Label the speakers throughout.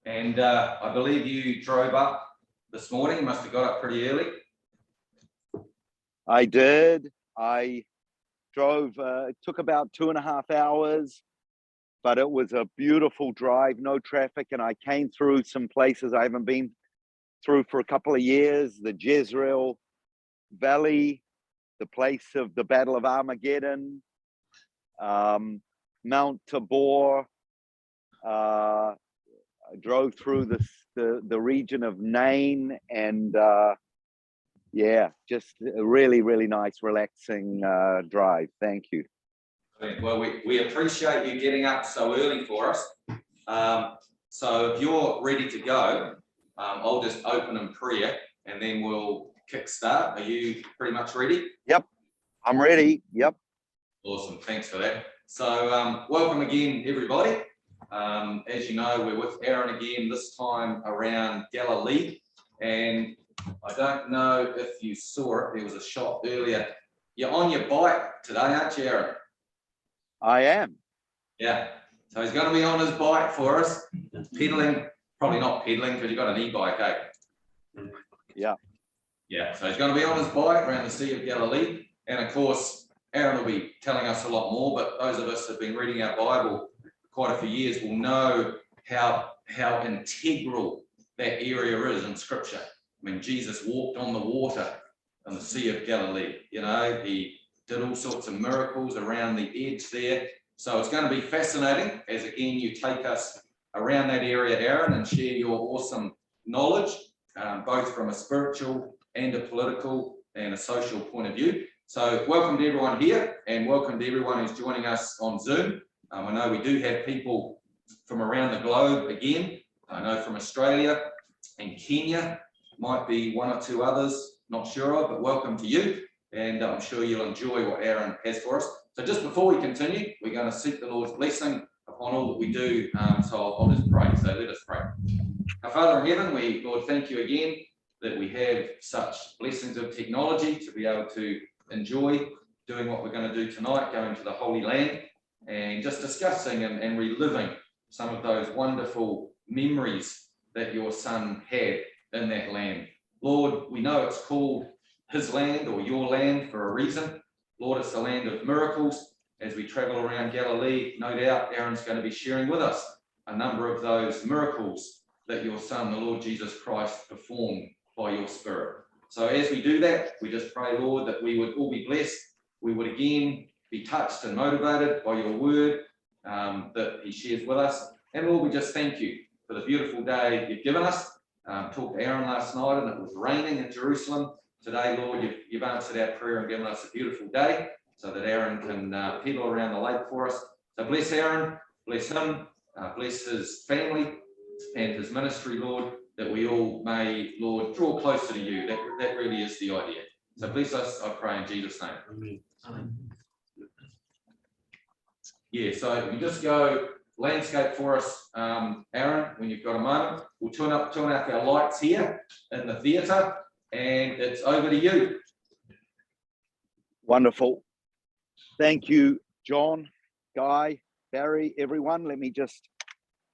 Speaker 1: And I believe you drove up this morning, must have got up pretty early.
Speaker 2: I did. I drove, it took about 2.5 hours, but it was a beautiful drive, no traffic. And I came through some places I haven't been through for a couple of years, the Jezreel Valley, the place of the Battle of Armageddon, Mount Tabor. I drove through the region of Nain, and yeah, just a really, really nice, relaxing drive. Thank you.
Speaker 1: Well, we appreciate you getting up so early for us. So if you're ready to go, I'll just open in prayer and then we'll kickstart. Are you pretty much ready?
Speaker 2: Yep, I'm ready. Yep.
Speaker 1: Awesome, thanks for that. So welcome again, everybody. As you know, we're with Aharon again, this time around Galilee. And I don't know if you saw it, there was a shot earlier. You're on your bike today, aren't you, Aharon?
Speaker 2: I am.
Speaker 1: Yeah, so he's going to be on his bike for us, pedaling, probably not pedaling because you've got an e-bike, eh?
Speaker 2: Yeah.
Speaker 1: Yeah, so he's going to be on his bike around the Sea of Galilee. And of course, Aharon will be telling us a lot more, but those of us who have been reading our Bible quite a few years will know how integral that area is in Scripture. I mean, Jesus walked on the water in the Sea of Galilee. You know, he did all sorts of miracles around the edge there. So it's going to be fascinating as, again, you take us around that area, Aharon, and share your awesome knowledge, both from a spiritual and a political and a social point of view. So welcome to everyone here, and welcome to everyone who's joining us on Zoom. I know we do have people from around the globe again. I know from Australia and Kenya, might be one or two others, not sure of, but welcome to you. And I'm sure you'll enjoy what Aharon has for us. So just before we continue, we're going to seek the Lord's blessing upon all that we do. So I'll just pray. So let us pray. Our Father in heaven, Lord, thank you again that we have such blessings of technology to be able to enjoy doing what we're going to do tonight, going to the Holy Land and just discussing and reliving some of those wonderful memories that your son had in that land. Lord, we know it's called his land or your land for a reason. Lord, it's the land of miracles. As we travel around Galilee, no doubt Aharon's going to be sharing with us a number of those miracles that your son, the Lord Jesus Christ, performed by your Spirit. So as we do that, we just pray, Lord, that we would all be blessed. We would again be touched and motivated by your word that he shares with us. And Lord, we just thank you for the beautiful day you've given us. Talked to Aharon last night and it was raining in Jerusalem. Today, Lord, you've answered our prayer and given us a beautiful day so that Aharon can pedal around the lake for us. So bless Aharon, bless him, bless his family and his ministry, Lord, that we all may, Lord, draw closer to you. That really is the idea. So bless us, I pray in Jesus' name. Amen. Yeah, so we just go landscape for us, Aharon, when you've got a moment. We'll turn up our lights here in the theatre, and it's over to you.
Speaker 2: Wonderful. Thank you, John, Guy, Barry, everyone.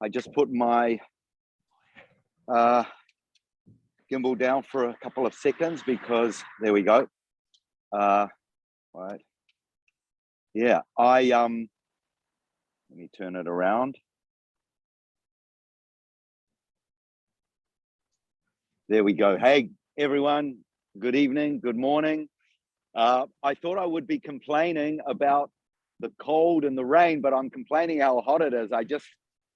Speaker 2: I just put my gimbal down for a couple of seconds because there we go. Right. Yeah, let me turn it around. There we go. Hey, everyone. Good evening. Good morning. I thought I would be complaining about the cold and the rain, but I'm complaining how hot it is. I just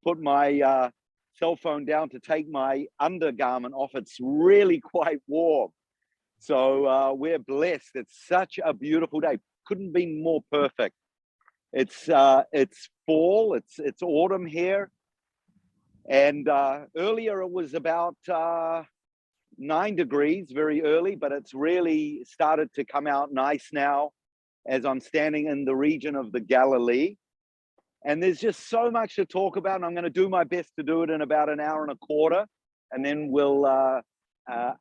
Speaker 2: put my cell phone down to take my undergarment off. It's really quite warm. So we're blessed. It's such a beautiful day. Couldn't be more perfect. It's fall, it's autumn here. And earlier it was about 9 degrees very early, but it's really started to come out nice now as I'm standing in the region of the Galilee. And there's just so much to talk about, and I'm going to do my best to do it in about an hour and a quarter, and then we'll have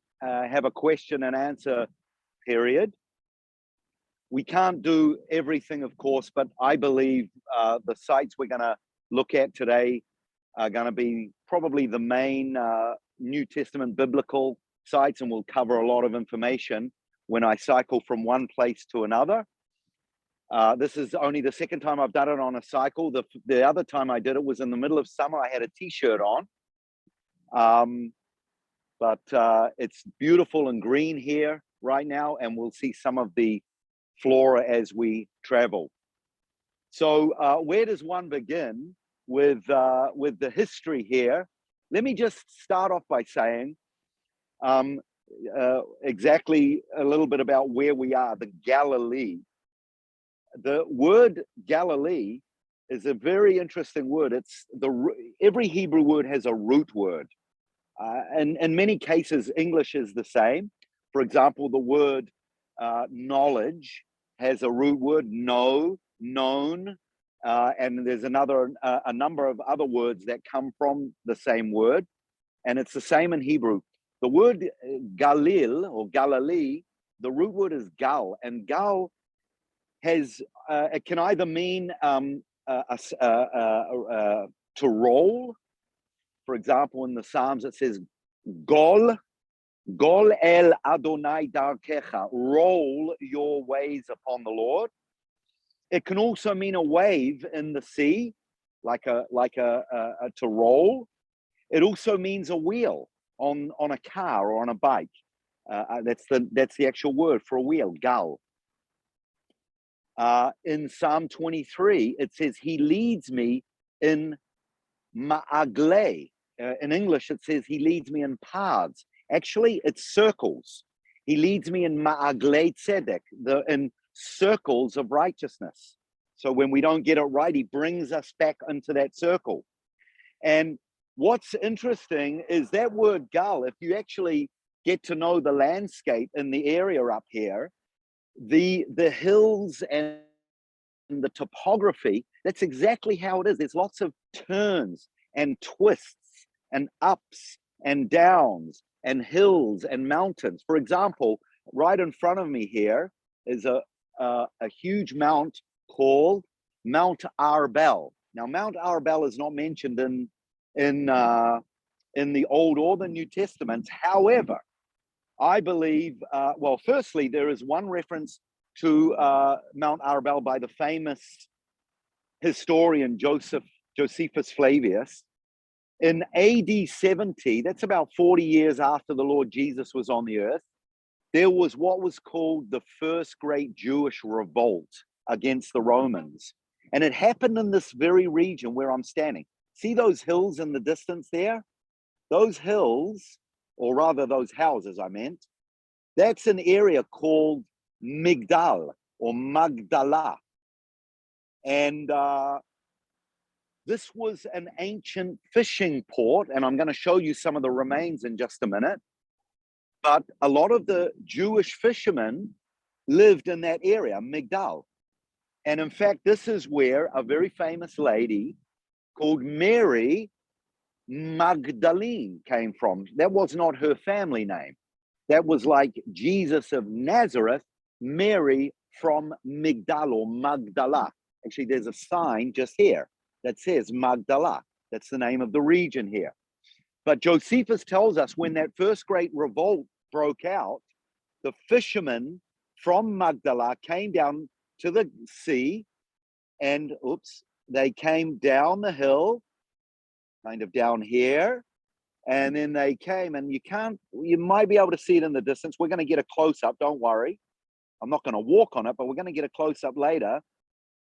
Speaker 2: a question and answer period. We can't do everything, of course, but I believe the sites we're going to look at today are going to be probably the main New Testament biblical sites, and we'll cover a lot of information when I cycle from one place to another. This is only the second time I've done it on a cycle. The other time I did it was in the middle of summer. I had a t-shirt on. But it's beautiful and green here right now, and we'll see some of the flora as we travel. So where does one begin with the history here? Let me just start off by saying exactly a little bit about where we are, the Galilee. The word Galilee is a very interesting word. Every Hebrew word has a root word. And in many cases, English is the same. For example, the word knowledge has a root word, know, known, and there's a number of other words that come from the same word, and it's the same in Hebrew. The word Galil or Galilee, the root word is gal, and gal has it can either mean to roll. For example, in the Psalms, it says, Gol el Adonai darkecha, roll your ways upon the Lord. It can also mean a wave in the sea, like a to roll. It also means a wheel on a car or on a bike. That's the actual word for a wheel, gal. In Psalm 23, it says, he leads me in ma'agle. In English, it says he leads me in paths. Actually, it's circles. He leads me in ma'agle tzedek, in circles of righteousness. So when we don't get it right, he brings us back into that circle. And what's interesting is that word gal, if you actually get to know the landscape in the area up here, the hills and the topography, that's exactly how it is. There's lots of turns and twists and ups and downs and hills and mountains. For example, right in front of me here is a huge mount called Mount Arbel. Now, Mount Arbel is not mentioned in the Old or the New Testaments. However, I believe, well, firstly, there is one reference to Mount Arbel by the famous historian Josephus Flavius. In AD 70, that's about 40 years after the Lord Jesus was on the earth, there was what was called the first great Jewish revolt against the Romans. And it happened in this very region where I'm standing. See those hills in the distance there? Those hills, or rather those houses I meant, that's an area called Migdal or Magdala. And this was an ancient fishing port, and I'm going to show you some of the remains in just a minute. But a lot of the Jewish fishermen lived in that area, Migdal. And in fact, this is where a very famous lady called Mary Magdalene came from. That was not her family name. That was like Jesus of Nazareth, Mary from Migdal or Magdala. Actually, there's a sign just here that says Magdala. That's the name of the region here. But Josephus tells us when that first great revolt broke out, the fishermen from Magdala came down to the sea and, they came down the hill, kind of down here. And then they came, and you might be able to see it in the distance. We're going to get a close-up, don't worry. I'm not going to walk on it, but we're going to get a close-up later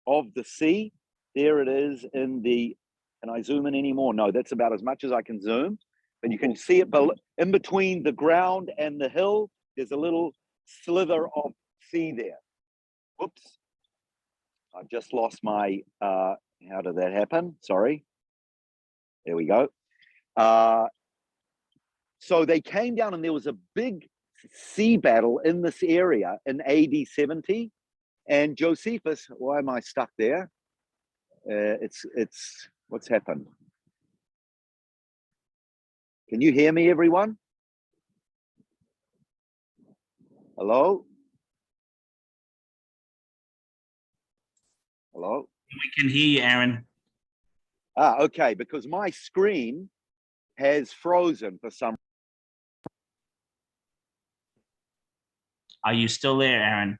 Speaker 2: of the sea. There it is can I zoom in anymore? No, that's about as much as I can zoom. But you can see it in between the ground and the hill. There's a little slither of sea there. Whoops. I've just lost my, how did that happen? Sorry. There we go. So they came down, and there was a big sea battle in this area in AD 70. And Josephus, why am I stuck there? It's what's happened? Can you hear me, everyone? Hello? Hello?
Speaker 3: We can hear you, Aaron.
Speaker 2: Okay, because my screen has frozen for some.
Speaker 3: Are you still there, Aaron?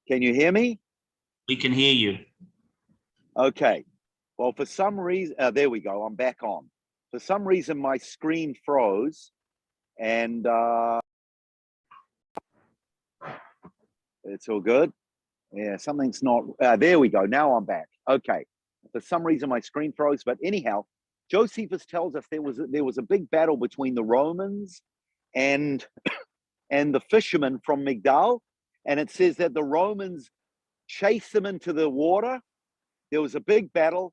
Speaker 2: Can you hear me?
Speaker 3: We can hear you.
Speaker 2: Okay. Well, for some reason, there we go. I'm back on. For some reason, my screen froze, and it's all good. Yeah, something's not. There we go. Now I'm back. Okay. For some reason, my screen froze. But anyhow, Josephus tells us there was a big battle between the Romans and the fishermen from Migdal, and it says that the Romans chased them into the water. There was a big battle.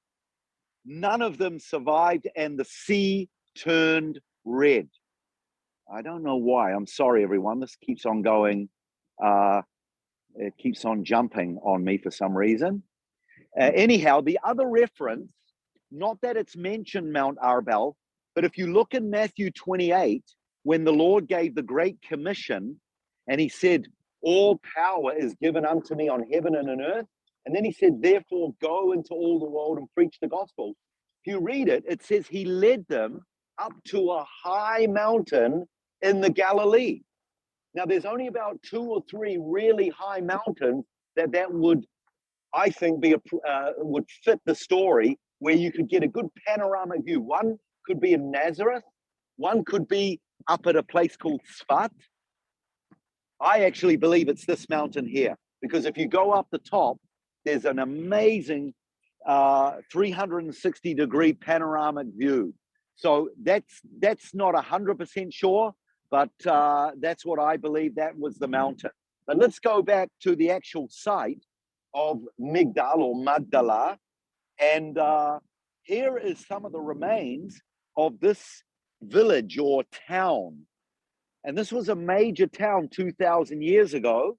Speaker 2: None of them survived, and the sea turned red. I don't know why. I'm sorry, everyone. This keeps on going. It keeps on jumping on me for some reason. Anyhow, the other reference, not that it's mentioned Mount Arbel, but if you look in Matthew 28, when the Lord gave the Great Commission, and he said, all power is given unto me on heaven and on earth. And then he said, therefore, go into all the world and preach the gospel. If you read it, it says he led them up to a high mountain in the Galilee. Now, there's only about 2 or 3 really high mountains that would, I think, would fit the story, where you could get a good panoramic view. One could be in Nazareth. One could be up at a place called Sfat. I actually believe it's this mountain here, because if you go up the top, there's an amazing 360-degree panoramic view. So that's not 100% sure, but that's what I believe that was the mountain. But let's go back to the actual site of Migdal or Magdala. And here is some of the remains of this village or town. And this was a major town 2,000 years ago.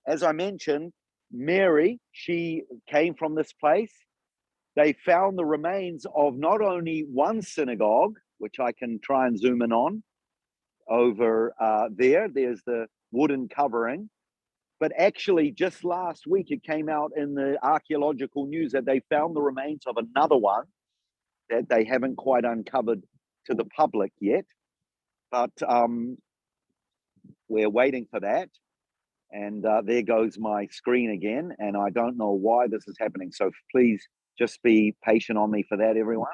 Speaker 2: As I mentioned, Mary, she came from this place. They found the remains of not only one synagogue, which I can try and zoom in on over there. There's the wooden covering. But actually, just last week, it came out in the archaeological news that they found the remains of another one that they haven't quite uncovered to the public yet. But we're waiting for that. And there goes my screen again. And I don't know why this is happening. So please just be patient on me for that, everyone.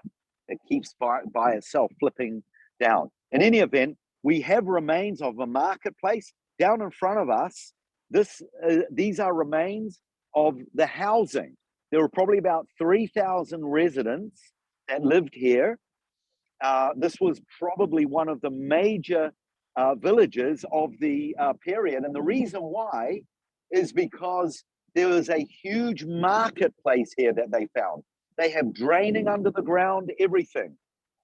Speaker 2: It keeps by itself flipping down. In any event, we have remains of a marketplace down in front of us. These are remains of the housing. There were probably about 3,000 residents that lived here. This was probably one of the major villages of the period. And the reason why is because there was a huge marketplace here that they found. They have draining under the ground, everything.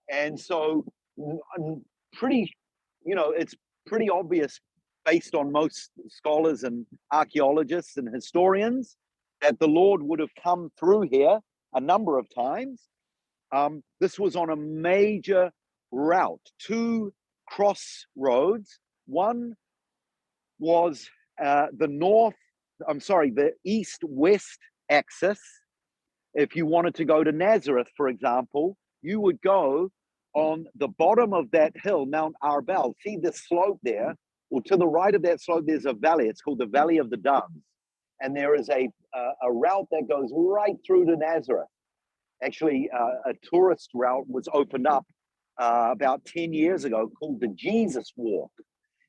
Speaker 2: And so it's pretty obvious based on most scholars and archaeologists and historians that the Lord would have come through here a number of times. This was on a major route, 2 crossroads. One was the east-west axis. If you wanted to go to Nazareth, for example, you would go on the bottom of that hill, Mount Arbel. See the slope there? Well, to the right of that slope, there's a valley. It's called the Valley of the Doves. And there is a route that goes right through to Nazareth. Actually, a tourist route was opened up about 10 years ago called the Jesus Walk.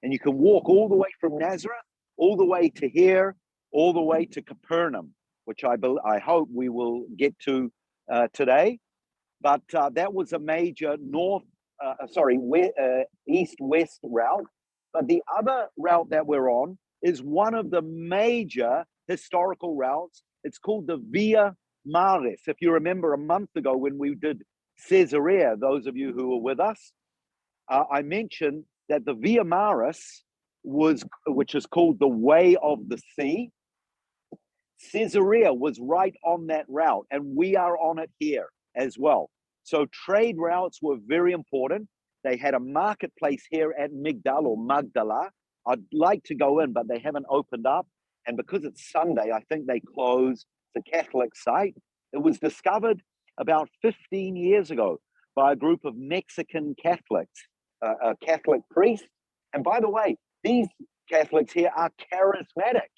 Speaker 2: And you can walk all the way from Nazareth, all the way to here, all the way to Capernaum, which I hope we will get to today. But that was a major east-west route. But the other route that we're on is one of the major historical routes. It's called the Via Maris. If you remember a month ago when we did Caesarea, those of you who were with us, I mentioned that the Via Maris which is called the Way of the Sea. Caesarea was right on that route, and we are on it here as well. So trade routes were very important. They had a marketplace here at Migdal or Magdala. I'd like to go in, but they haven't opened up. And because it's Sunday, I think they close the Catholic site. It was discovered about 15 years ago by a group of Mexican Catholics, a Catholic priest. And by the way, these Catholics here are charismatic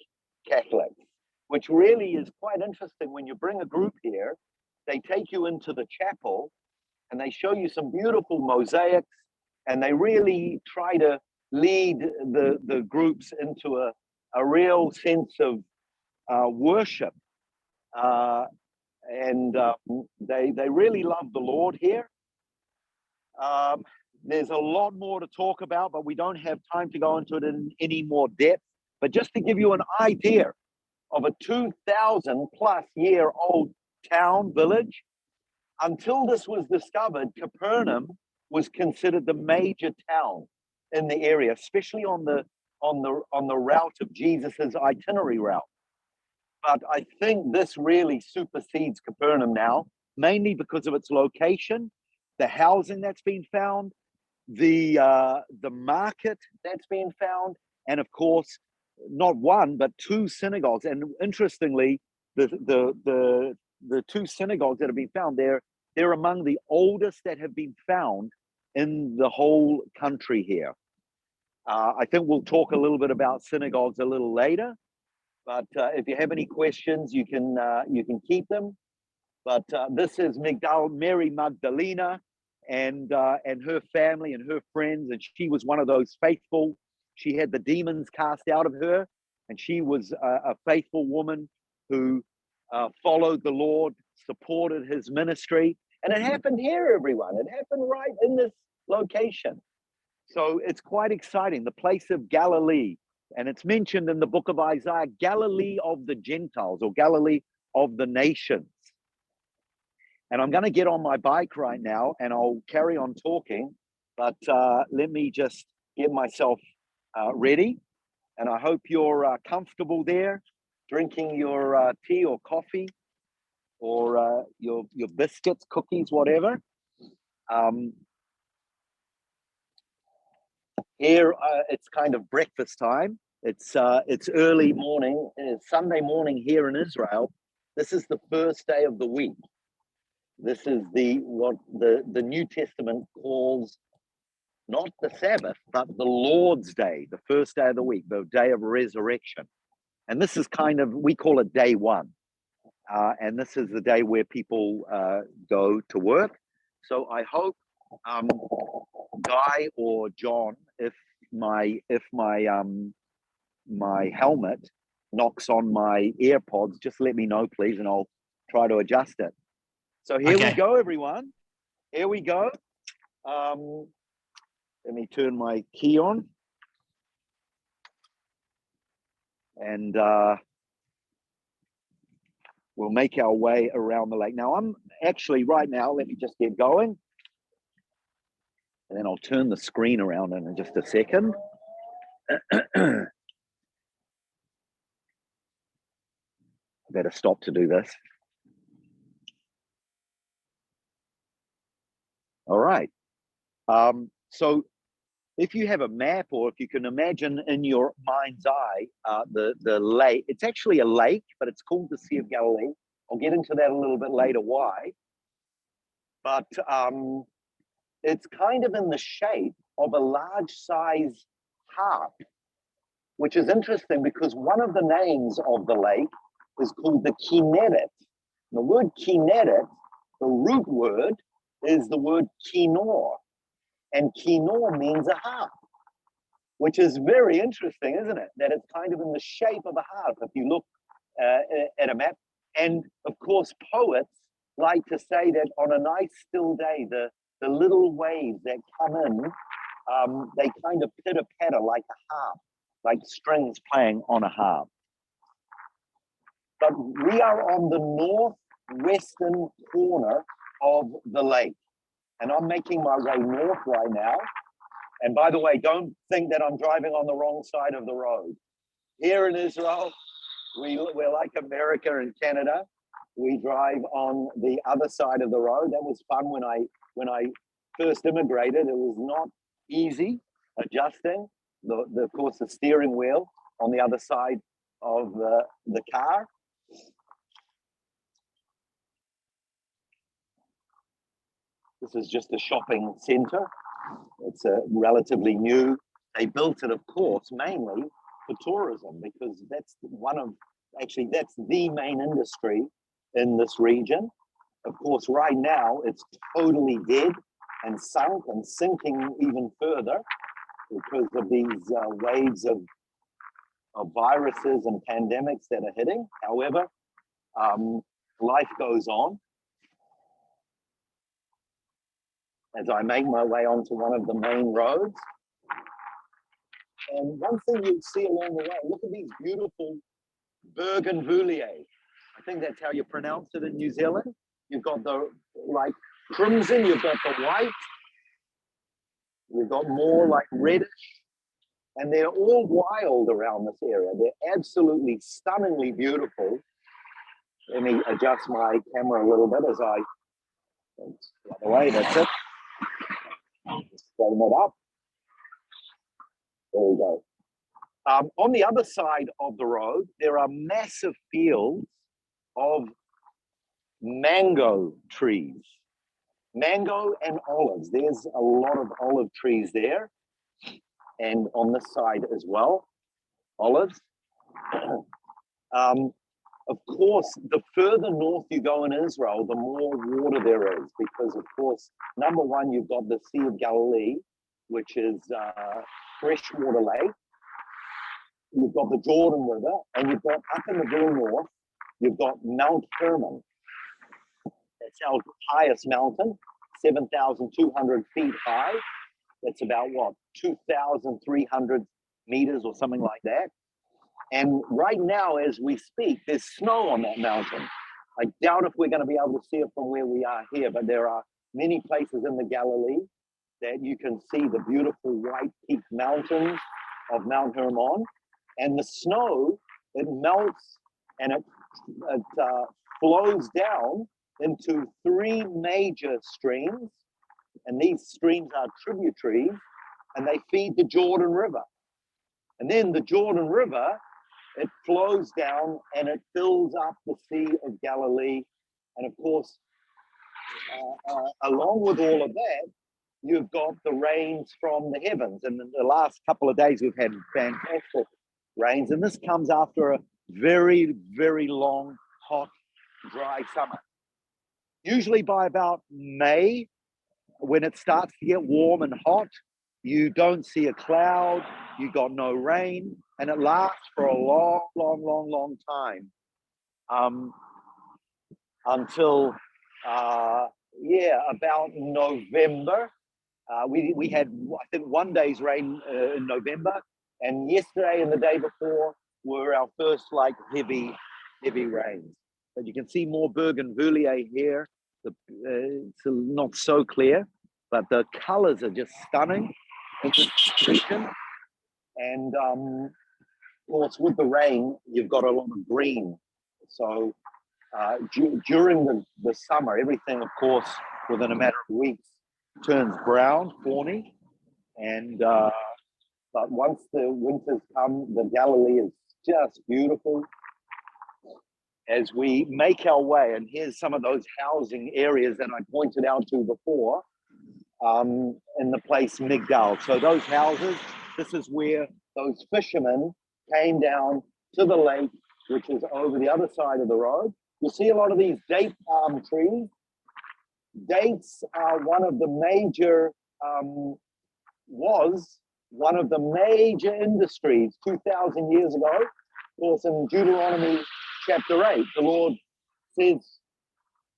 Speaker 2: Catholics, which really is quite interesting. When you bring a group here, they take you into the chapel and they show you some beautiful mosaics, and they really try to lead the groups into a real sense of worship. They really love the Lord here. There's a lot more to talk about, but we don't have time to go into it in any more depth. But just to give you an idea of a 2,000 plus year old town, village, until this was discovered, Capernaum was considered the major town in the area, especially on the route of Jesus's itinerary route. But I think this really supersedes Capernaum now, mainly because of its location, the housing that's been found, the market that's been found, and of course, not one but two synagogues. And interestingly, the two synagogues that have been found there, they're among the oldest that have been found in the whole country here. I think we'll talk a little bit about synagogues a little later, but if you have any questions, you can keep them. But this is Mary Magdalena and her family and her friends, and she was one of those faithful. She had the demons cast out of her, and she was a faithful woman who followed the Lord, supported his ministry. And it happened here, everyone. It happened right in this location. So it's quite exciting, the place of Galilee. And it's mentioned in the book of Isaiah, Galilee of the Gentiles, or Galilee of the nations. And I'm going to get on my bike right now and I'll carry on talking, but let me just get myself ready. And I hope you're comfortable there, drinking your tea or coffee, or your biscuits, cookies, whatever. Here it's kind of breakfast time. It's early morning. It's Sunday morning here in Israel. This is the first day of the week. This is what the New Testament calls not the Sabbath, but the Lord's Day, the first day of the week, the day of resurrection. And this is kind of, we call it day one. And this is the day where people go to work. So I hope Guy or John, if my helmet knocks on my AirPods, just let me know, please, and I'll try to adjust it. So here we go, everyone. Here we go. Let me turn my key on. And we'll make our way around the lake. Now, I'm actually right now, let me just get going. And then I'll turn the screen around in just a second. I better stop to do this. All right. So if you have a map, or if you can imagine in your mind's eye, the lake, it's actually a lake, but it's called the Sea of Galilee. I'll get into that a little bit later, why. But it's kind of in the shape of a large size harp, which is interesting because one of the names of the lake is called the Kinneret. The word Kinneret, the root word, is the word Kinor. And Kinor means a harp, which is very interesting, isn't it? That it's kind of in the shape of a harp if you look at a map. And of course, poets like to say that on a nice still day, the little waves that come in, they kind of pitter-patter like a harp, like strings playing on a harp. But we are on the northwestern corner of the lake. And I'm making my way north right now. And by the way, don't think that I'm driving on the wrong side of the road. Here in Israel, we're like America and Canada. We drive on the other side of the road. That was fun when I first immigrated, it was not easy adjusting of course, the steering wheel on the other side of the car. This is just a shopping center. It's relatively new. They built it, of course, mainly for tourism, because that's that's the main industry in this region. Of course, right now it's totally dead and sunk and sinking even further because of these waves of viruses and pandemics that are hitting. However, life goes on. As I make my way onto one of the main roads. And one thing you'll see along the way, look at these beautiful bougainvillea. I think that's how you pronounce it in New Zealand. You've got the like crimson, you've got the white, you've got more like reddish, and they're all wild around this area. They're absolutely stunningly beautiful. Let me adjust my camera a little bit as I, the other way, that's it. Just frame it up. There we go. On the other side of the road, there are massive fields of mango trees. Mango and olives. There's a lot of olive trees there. And on this side as well, olives. Of course, the further north you go in Israel, the more water there is, because of course, number one, you've got the Sea of Galilee, which is freshwater lake. You've got the Jordan River, and you've got up in the very north, you've got Mount Hermon. That's our highest mountain, 7,200 feet high. That's about what, 2,300 meters or something like that. And right now, as we speak, there's snow on that mountain. I doubt if we're going to be able to see it from where we are here, but there are many places in the Galilee that you can see the beautiful white peaked mountains of Mount Hermon. And the snow, it melts and it flows down into three major streams. And these streams are tributaries, and they feed the Jordan River. And then the Jordan River, it flows down and it fills up the Sea of Galilee. And of course, along with all of that, you've got the rains from the heavens. And in the last couple of days, we've had fantastic rains. And this comes after a very, very long, hot, dry summer. Usually by about May, when it starts to get warm and hot, you don't see a cloud, you got no rain, and it lasts for a long, long, long, long time until, about November. We had, I think, one day's rain in November, and yesterday and the day before were our first like heavy rains. But you can see more bougainvillea here. It's not so clear, but the colors are just stunning in this region. And of course, with the rain, you've got a lot of green. So during the summer, everything, of course, within a matter of weeks, turns brown, fawny. And but once the winters come, the Galilee is just beautiful. As we make our way, and here's some of those housing areas that I pointed out to before, in the place Migdal. So those houses, this is where those fishermen came down to the lake, which is over the other side of the road. You see a lot of these date palm trees. Dates are one of the major, was one of the major industries 2,000 years ago. Of course, in Deuteronomy chapter 8, the Lord says,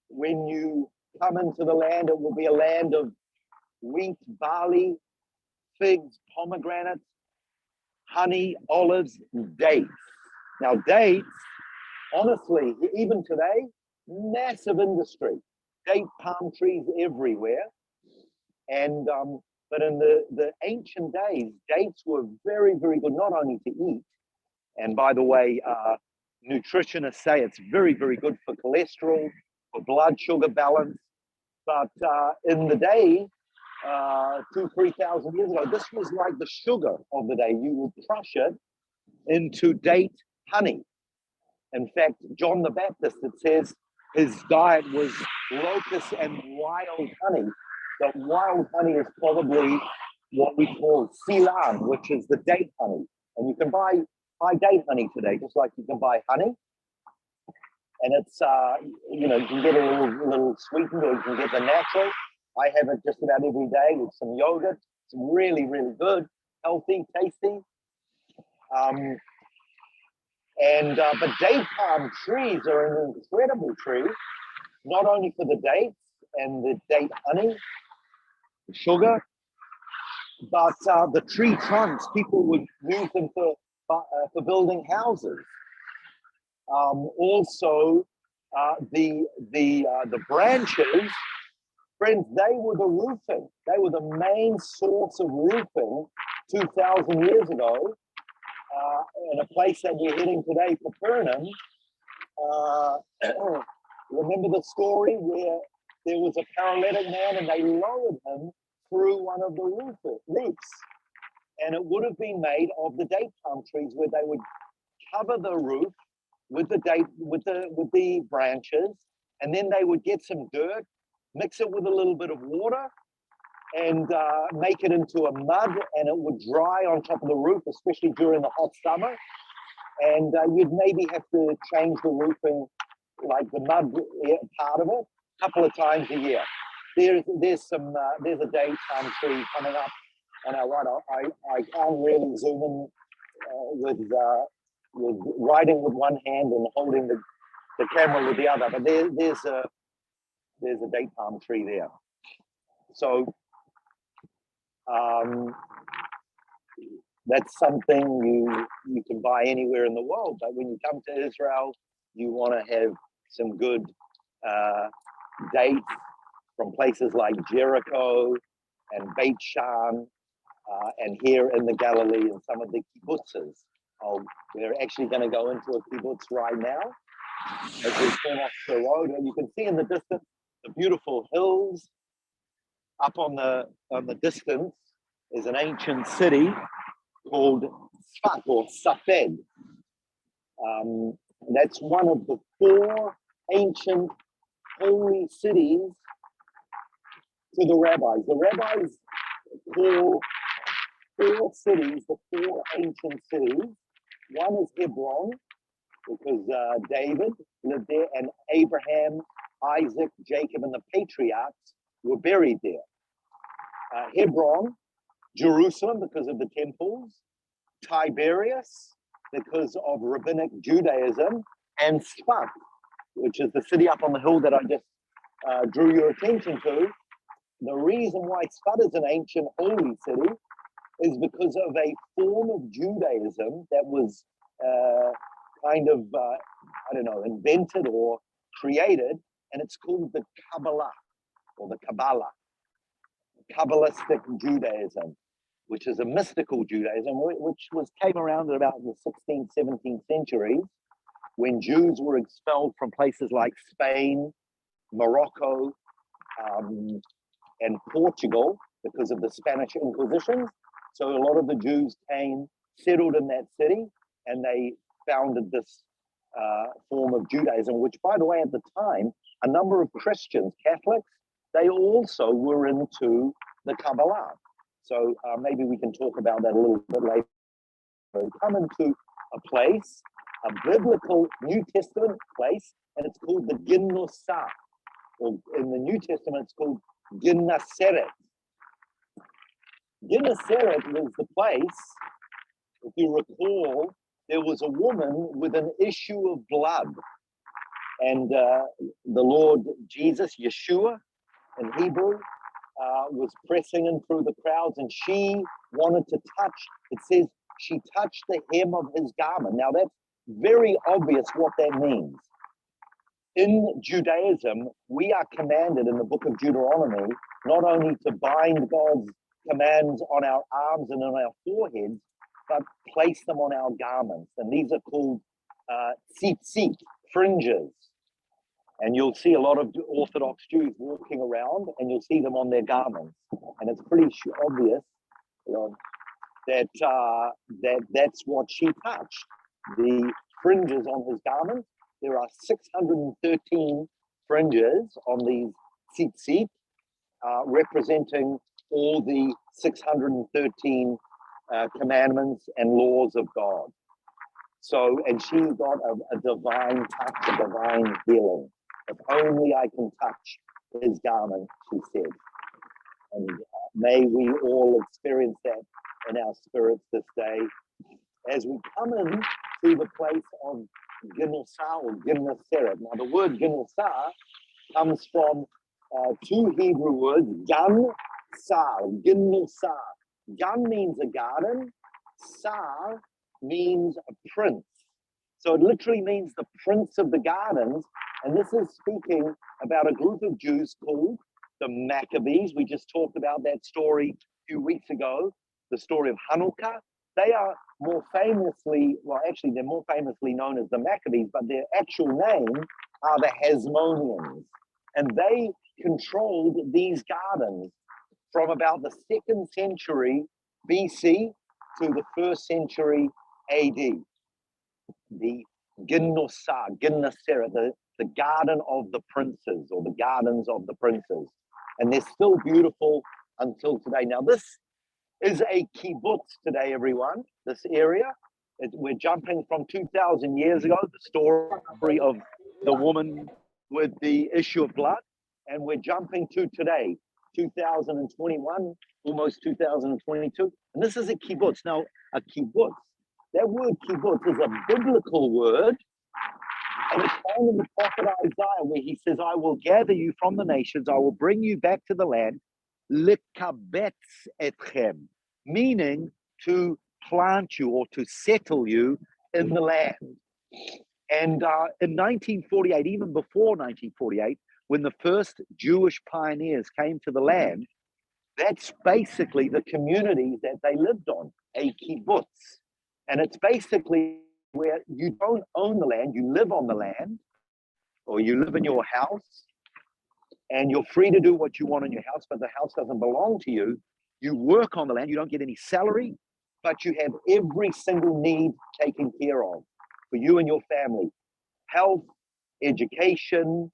Speaker 2: when you come into the land, it will be a land of wheat, barley, figs, pomegranates, honey, olives, and dates. Now, dates, honestly, even today, massive industry. Date palm trees everywhere. And but in the ancient days, dates were very, very good, not only to eat. And by the way, nutritionists say it's very, very good for cholesterol, for blood sugar balance. But in the day, 3,000 years ago. This was like the sugar of the day. You would crush it into date honey. In fact, John the Baptist, it says his diet was locusts and wild honey. The wild honey is probably what we call silan, which is the date honey. And you can buy date honey today, just like you can buy honey. And it's, you can get a little sweetened, or you can get the natural. I have it just about every day with some yogurt. It's really, really good, healthy, tasty. But date palm trees are an incredible tree, not only for the dates and the date honey, the sugar, but the tree trunks, people would use them for building houses. Also, the branches, friends, they were the roofing. They were the main source of roofing 2,000 years ago. In a place that we're hitting today, Capernaum. Remember the story where there was a paralytic man and they lowered him through one of the roofs, and it would have been made of the date palm trees, where they would cover the roof with the branches, and then they would get some dirt, mix it with a little bit of water, and make it into a mud, and it would dry on top of the roof, especially during the hot summer. And you'd maybe have to change the roofing, like the mud part of it, a couple of times a year. There's a date palm tree coming up on our right. I can't really zoom in with writing with one hand and holding the camera with the other, but there's a date palm tree there. So that's something you can buy anywhere in the world, but when you come to Israel, you want to have some good dates from places like Jericho and Beit Shan, and here in the Galilee and some of the kibbutzes. We're actually going to go into a kibbutz right now as we turn off the road, and you can see in the distance the beautiful hills. Up on the distance is an ancient city called Sfat or Safed. That's one of the 4 ancient holy cities to the rabbis. The rabbis call 4 cities the 4 ancient cities. One is Hebron, because David lived there, and Abraham, Isaac, Jacob, and the patriarchs were buried there. Hebron, Jerusalem, because of the temples, Tiberias, because of rabbinic Judaism, and Sfat, which is the city up on the hill that I just drew your attention to. The reason why Sfat is an ancient holy city is because of a form of Judaism that was invented or created, and it's called the Kabbalah or the Kabbalah, Kabbalistic Judaism, which is a mystical Judaism, which came around at about the 16th, 17th centuries, when Jews were expelled from places like Spain, Morocco, and Portugal because of the Spanish Inquisition. So a lot of the Jews settled in that city, and they founded this form of Judaism, which, by the way, at the time, a number of Christians, Catholics, they also were into the Kabbalah. So maybe we can talk about that a little bit later. We come into a place, a biblical New Testament place, and it's called the Ginnusa, or in the New Testament, it's called Ginnaseret. Ginnaseret was the place, if you recall, there was a woman with an issue of blood, and the Lord Jesus, Yeshua in Hebrew, was pressing in through the crowds, and she wanted to touch, it says she touched the hem of his garment. Now that's very obvious what that means. In Judaism, we are commanded in the book of Deuteronomy not only to bind God's commands on our arms and on our foreheads, but place them on our garments. And these are called tzitzit, fringes. And you'll see a lot of Orthodox Jews walking around, and you'll see them on their garments. And it's pretty obvious, you know, that's what she touched. The fringes on his garment. There are 613 fringes on these tzitzit, representing all the 613 commandments and laws of God. So, and she got a divine touch, a divine healing. If only I can touch his garment, she said. And may we all experience that in our spirits this day. As we come in to the place of Ginnosar or Ginneseret. Now the word Ginnosar comes from two Hebrew words, Gan-sar, Ginnosar. Gan means a garden, Sar means a prince. So it literally means the prince of the gardens. And this is speaking about a group of Jews called the Maccabees. We just talked about that story a few weeks ago, the story of Hanukkah. They are more famously, well, actually, they're more famously known as the Maccabees, but their actual name are the Hasmoneans. And they controlled these gardens from about the 2nd century BC to the 1st century AD. The Ginnosar, the garden of the princes, or the gardens of the princes. And they're still beautiful until today. Now, this is a kibbutz today, everyone, this area. We're jumping from 2,000 years ago, the story of the woman with the issue of blood, and we're jumping to today, 2021, almost 2022. And this is a kibbutz. Now, a kibbutz, that word kibbutz is a biblical word, and it's found in the prophet Isaiah, where he says, I will gather you from the nations, I will bring you back to the land, likabetz etchem, meaning to plant you or to settle you in the land. And in 1948, even before 1948, when the first Jewish pioneers came to the land, that's basically the communities that they lived on, a kibbutz. And it's basically where you don't own the land, you live on the land, or you live in your house, and you're free to do what you want in your house, but the house doesn't belong to you. You work on the land, you don't get any salary, but you have every single need taken care of for you and your family. Health, education,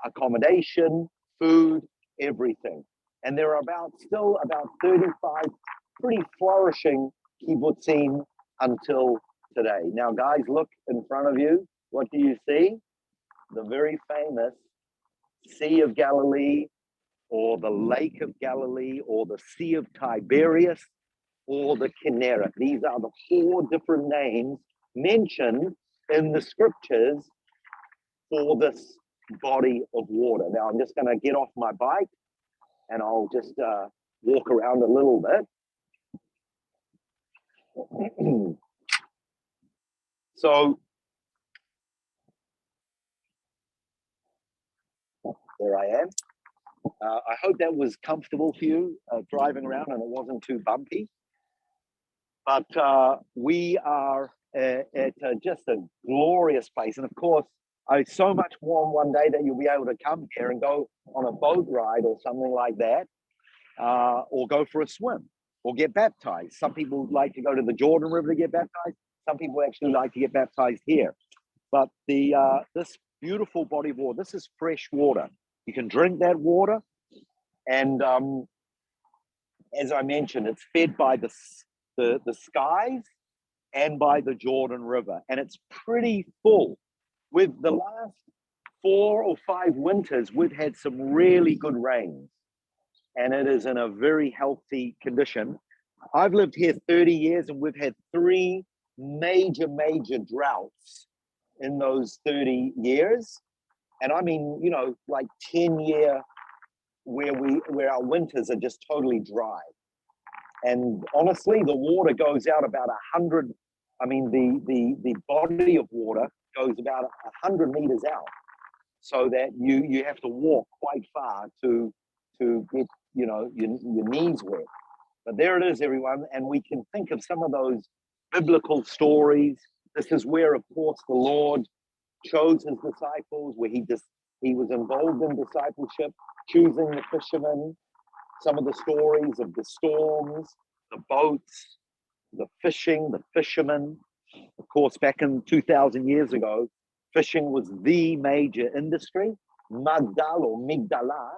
Speaker 2: accommodation, food, everything. And there are still about 35 pretty flourishing kibbutzim until today. Now, guys, look in front of you. What do you see? The very famous Sea of Galilee, or the Lake of Galilee, or the Sea of Tiberias, or the Kinneret. These are the 4 different names mentioned in the scriptures for this body of water. Now, I'm just going to get off my bike and I'll just walk around a little bit. So, there I am. I hope that was comfortable for you driving around and it wasn't too bumpy. But we are at just a glorious place. And of course, I so much want one day that you'll be able to come here and go on a boat ride or something like that, or go for a swim or get baptized. Some people like to go to the Jordan River to get baptized. Some people actually like to get baptized here. But this beautiful body of water, this is fresh water. You can drink that water. And as I mentioned, it's fed by the skies and by the Jordan River. And it's pretty full. With the last 4 or 5 winters, we've had some really good rains. And it is in a very healthy condition. I've lived here 30 years and we've had 3 major droughts in those 30 years. And I mean, you know, like 10-year where our winters are just totally dry. And honestly, the water goes out about 100. I mean, the body of water goes about 100 meters out, so that you have to walk quite far to get, you know, your knees wet. But there it is, everyone, and we can think of some of those biblical stories. This is where, of course, the Lord chose his disciples, where he just He was involved in discipleship, choosing the fishermen, some of the stories of the storms, the boats, the fishing, the fishermen. Of course, back in 2,000 years ago, fishing was the major industry. Magdal or Migdala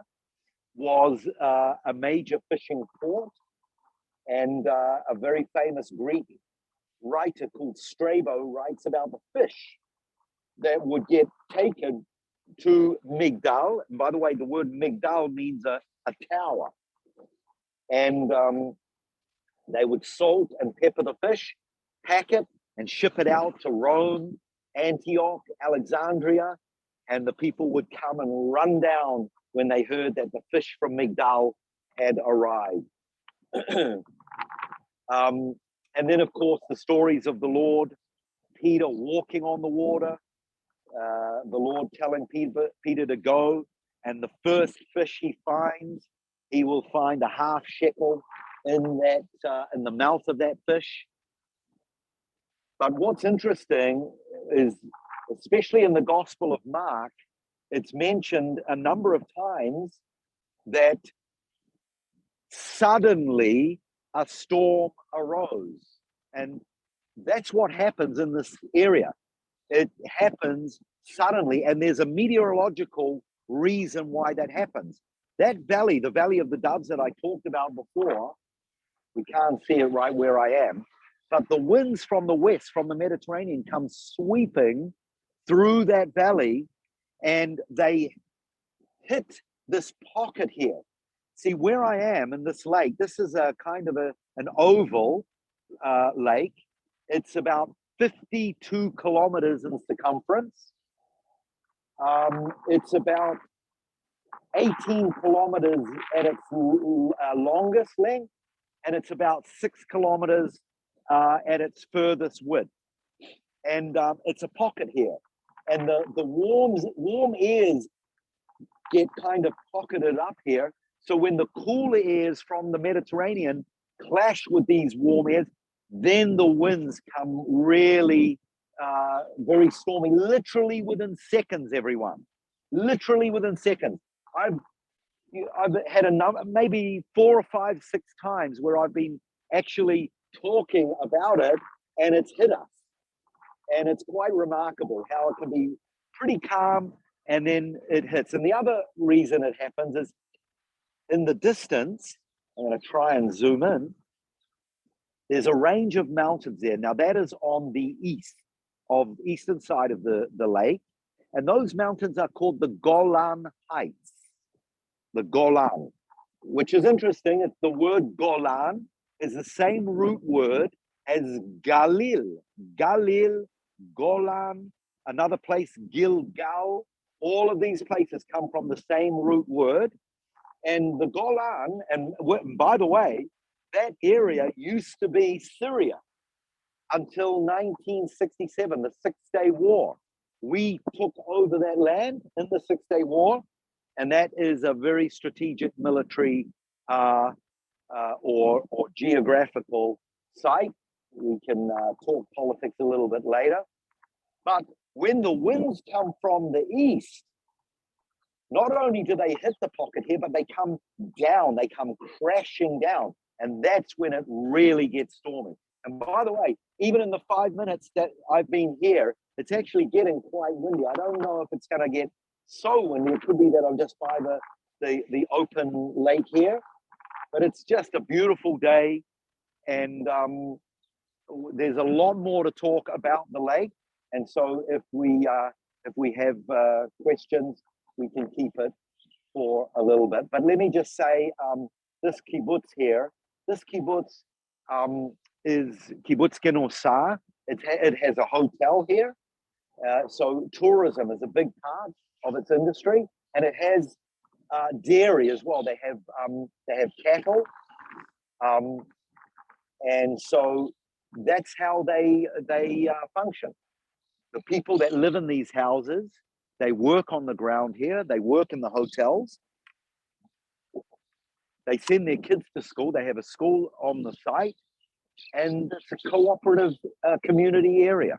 Speaker 2: was a major fishing port, and a very famous Greek writer called Strabo writes about the fish that would get taken to Migdal. And by the way, the word Migdal means a tower. And they would salt and pepper the fish, pack it, and ship it out to Rome, Antioch, Alexandria, and the people would come and run down when they heard that the fish from Migdal had arrived. And then, of course, the stories of the Lord, Peter walking on the water, the Lord telling Peter to go, and the first fish he finds, he will find a half shekel in the mouth of that fish. But what's interesting is, especially in the Gospel of Mark, it's mentioned a number of times that suddenly a storm arose. And that's what happens in this area. It happens suddenly, and there's a meteorological reason why that happens. That valley, the Valley of the Doves that I talked about before, we can't see it right where I am, but the winds from the west, from the Mediterranean, come sweeping through that valley, and they hit this pocket here. See, where I am in this lake, this is a kind of an oval lake. It's about 52 kilometers in circumference. It's about 18 kilometers at its longest length, and it's about 6 kilometers at its furthest width. And it's a pocket here. And the warm airs get kind of pocketed up here. So when the cooler airs from the Mediterranean clash with these warm airs, then the winds come really very stormy, literally within seconds, everyone. Literally within seconds. I've had a number, maybe 4 or 5, 6 times where I've been actually talking about it and it's hit us. And it's quite remarkable how it can be pretty calm and then it hits. And the other reason it happens is in the distance, I'm going to try and zoom in, there's a range of mountains there. Now that is on the eastern side of the lake. And those mountains are called the Golan Heights. The Golan, which is interesting. It's the word Golan is the same root word as Galil. Galil, Golan, another place, Gilgal. All of these places come from the same root word. And the Golan, and by the way, that area used to be Syria until 1967, the Six-Day War. We took over that land in the Six-Day War, and that is a very strategic military or geographical site. We can talk politics a little bit later. But when the winds come from the east, not only do they hit the pocket here, but they come down, they come crashing down. And that's when it really gets stormy. And by the way, even in the 5 minutes that I've been here, it's actually getting quite windy. I don't know if it's going to get so windy. It could be that I'm just by the open lake here. But it's just a beautiful day. And there's a lot more to talk about the lake. And so if we have questions, we can keep it for a little bit. But let me just say, this kibbutz here, this kibbutz is Kibbutz Genosar. It has a hotel here. So tourism is a big part of its industry. And it has dairy as well. They have cattle. And so that's how they function. The people that live in these houses, they work on the ground here. They work in the hotels. They send their kids to school. They have a school on the site, and it's a cooperative community area.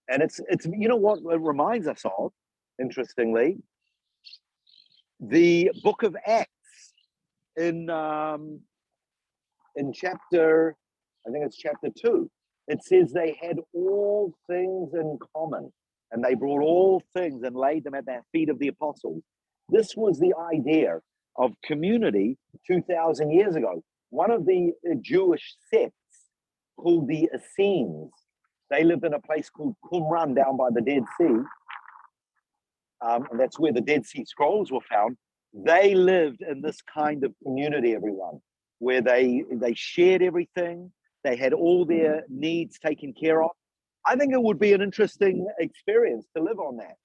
Speaker 2: And it's you know what it reminds us of, interestingly, The book of Acts in chapter, I think it's chapter 2, it says they had all things in common, and they brought all things and laid them at the feet of the apostles. This was the idea of community 2,000 years ago. One of the Jewish sects called the Essenes, they lived in a place called Qumran down by the Dead Sea. And that's where the Dead Sea Scrolls were found. They lived in this kind of community, everyone, where they shared everything. They had all their needs taken care of. I think it would be an interesting experience to live on that.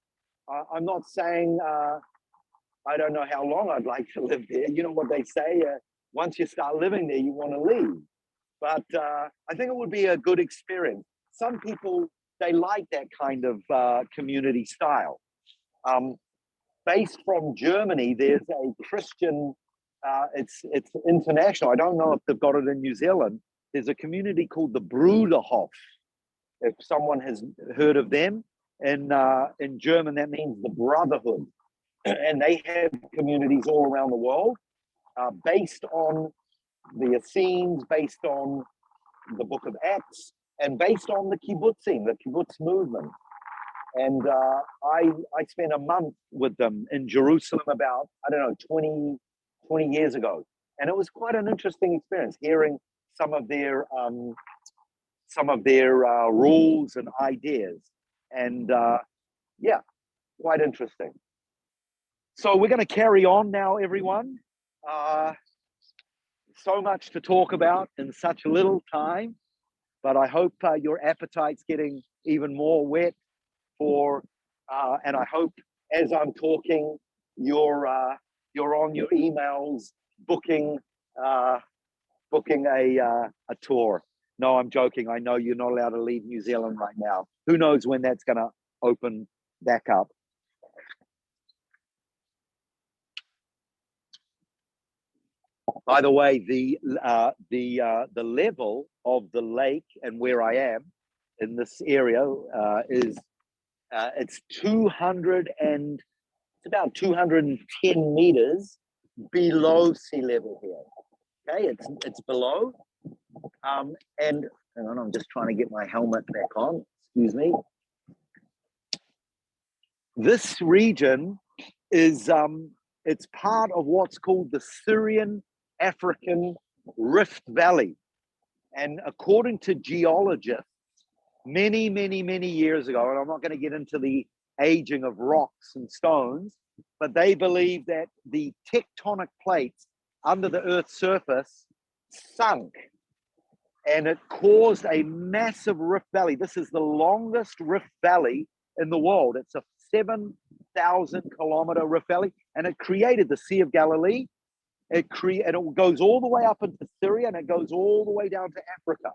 Speaker 2: I'm not saying, I don't know how long I'd like to live there. You know what they say, once you start living there, you want to leave. But I think it would be a good experience. Some people, they like that kind of community style. Based from Germany, there's a Christian, it's international. I don't know if they've got it in New Zealand. There's a community called the Bruderhof. If someone has heard of them, in German, that means the brotherhood. And they have communities all around the world based on the Essenes, based on the book of Acts, and based on the kibbutzim, the kibbutz movement. And I spent a month with them in Jerusalem about, I don't know, 20 years ago. And it was quite an interesting experience, hearing some of their rules and ideas. And yeah, quite interesting. So we're going to carry on now, everyone. So much to talk about in such little time, but I hope your appetite's getting even more whet for, and I hope as I'm talking, you're on your emails booking a tour. No, I'm joking. I know you're not allowed to leave New Zealand right now. Who knows when that's going to open back up. By the way, the level of the lake and where I am in this area is it's about 210 meters below sea level here. Okay, it's below. And hang on, I'm just trying to get my helmet back on. Excuse me. This region is it's part of what's called the Syrian African Rift Valley. And according to geologists, many years ago, and I'm not going to get into the aging of rocks and stones, but they believe that the tectonic plates under the Earth's surface sunk, and it caused a massive rift valley. This is the longest rift valley in the world. It's a 7,000-kilometer rift valley, and it created the Sea of Galilee. And it goes all the way up into Syria, and it goes all the way down to Africa.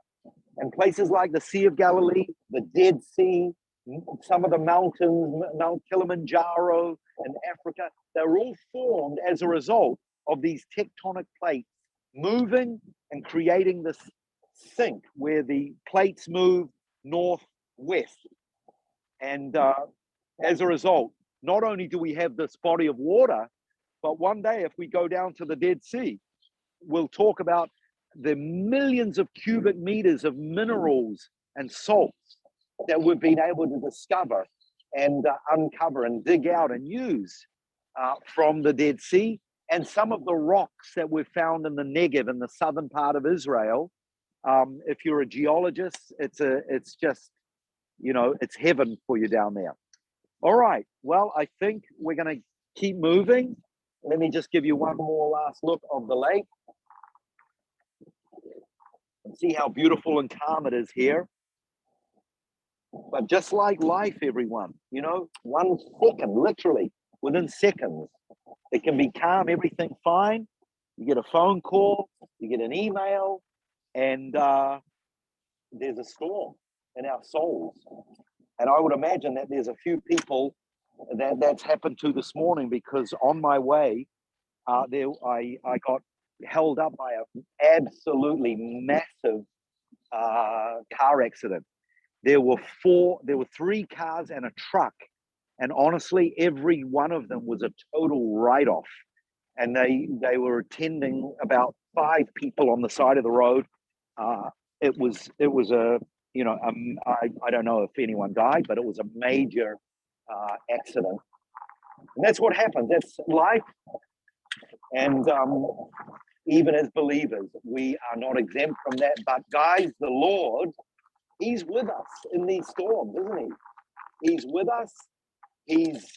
Speaker 2: And places like the Sea of Galilee, the Dead Sea, some of the mountains, Mount Kilimanjaro in Africa, they're all formed as a result of these tectonic plates moving and creating this sink where the plates move north-west. And as a result, not only do we have this body of water, but one day if we go down to the Dead Sea, we'll talk about the millions of cubic meters of minerals and salts that we've been able to discover and uncover and dig out and use from the Dead Sea. And some of the rocks that we've found in the Negev, in the southern part of Israel, if you're a geologist, it's just, you know, it's heaven for you down there. All right, well, I think we're going to keep moving. Let me just give you one more last look of the lake and see how beautiful and calm it is here. But just like life, everyone, you know, 1 second, literally within seconds, it can be calm, everything fine. You get a phone call, you get an email, and there's a storm in our souls. And I would imagine that there's a few people that's happened to this morning, because on my way there, I got held up by an absolutely massive car accident. There were 3 cars and a truck And honestly, every one of them was a total write-off. And they were attending about 5 people on the side of the road. It was a, you know, I don't know if anyone died, but it was a major accident. And that's what happens. That's life. And even as believers, we are not exempt from that. But guys, the Lord, he's with us in these storms, isn't he? He's with us. He's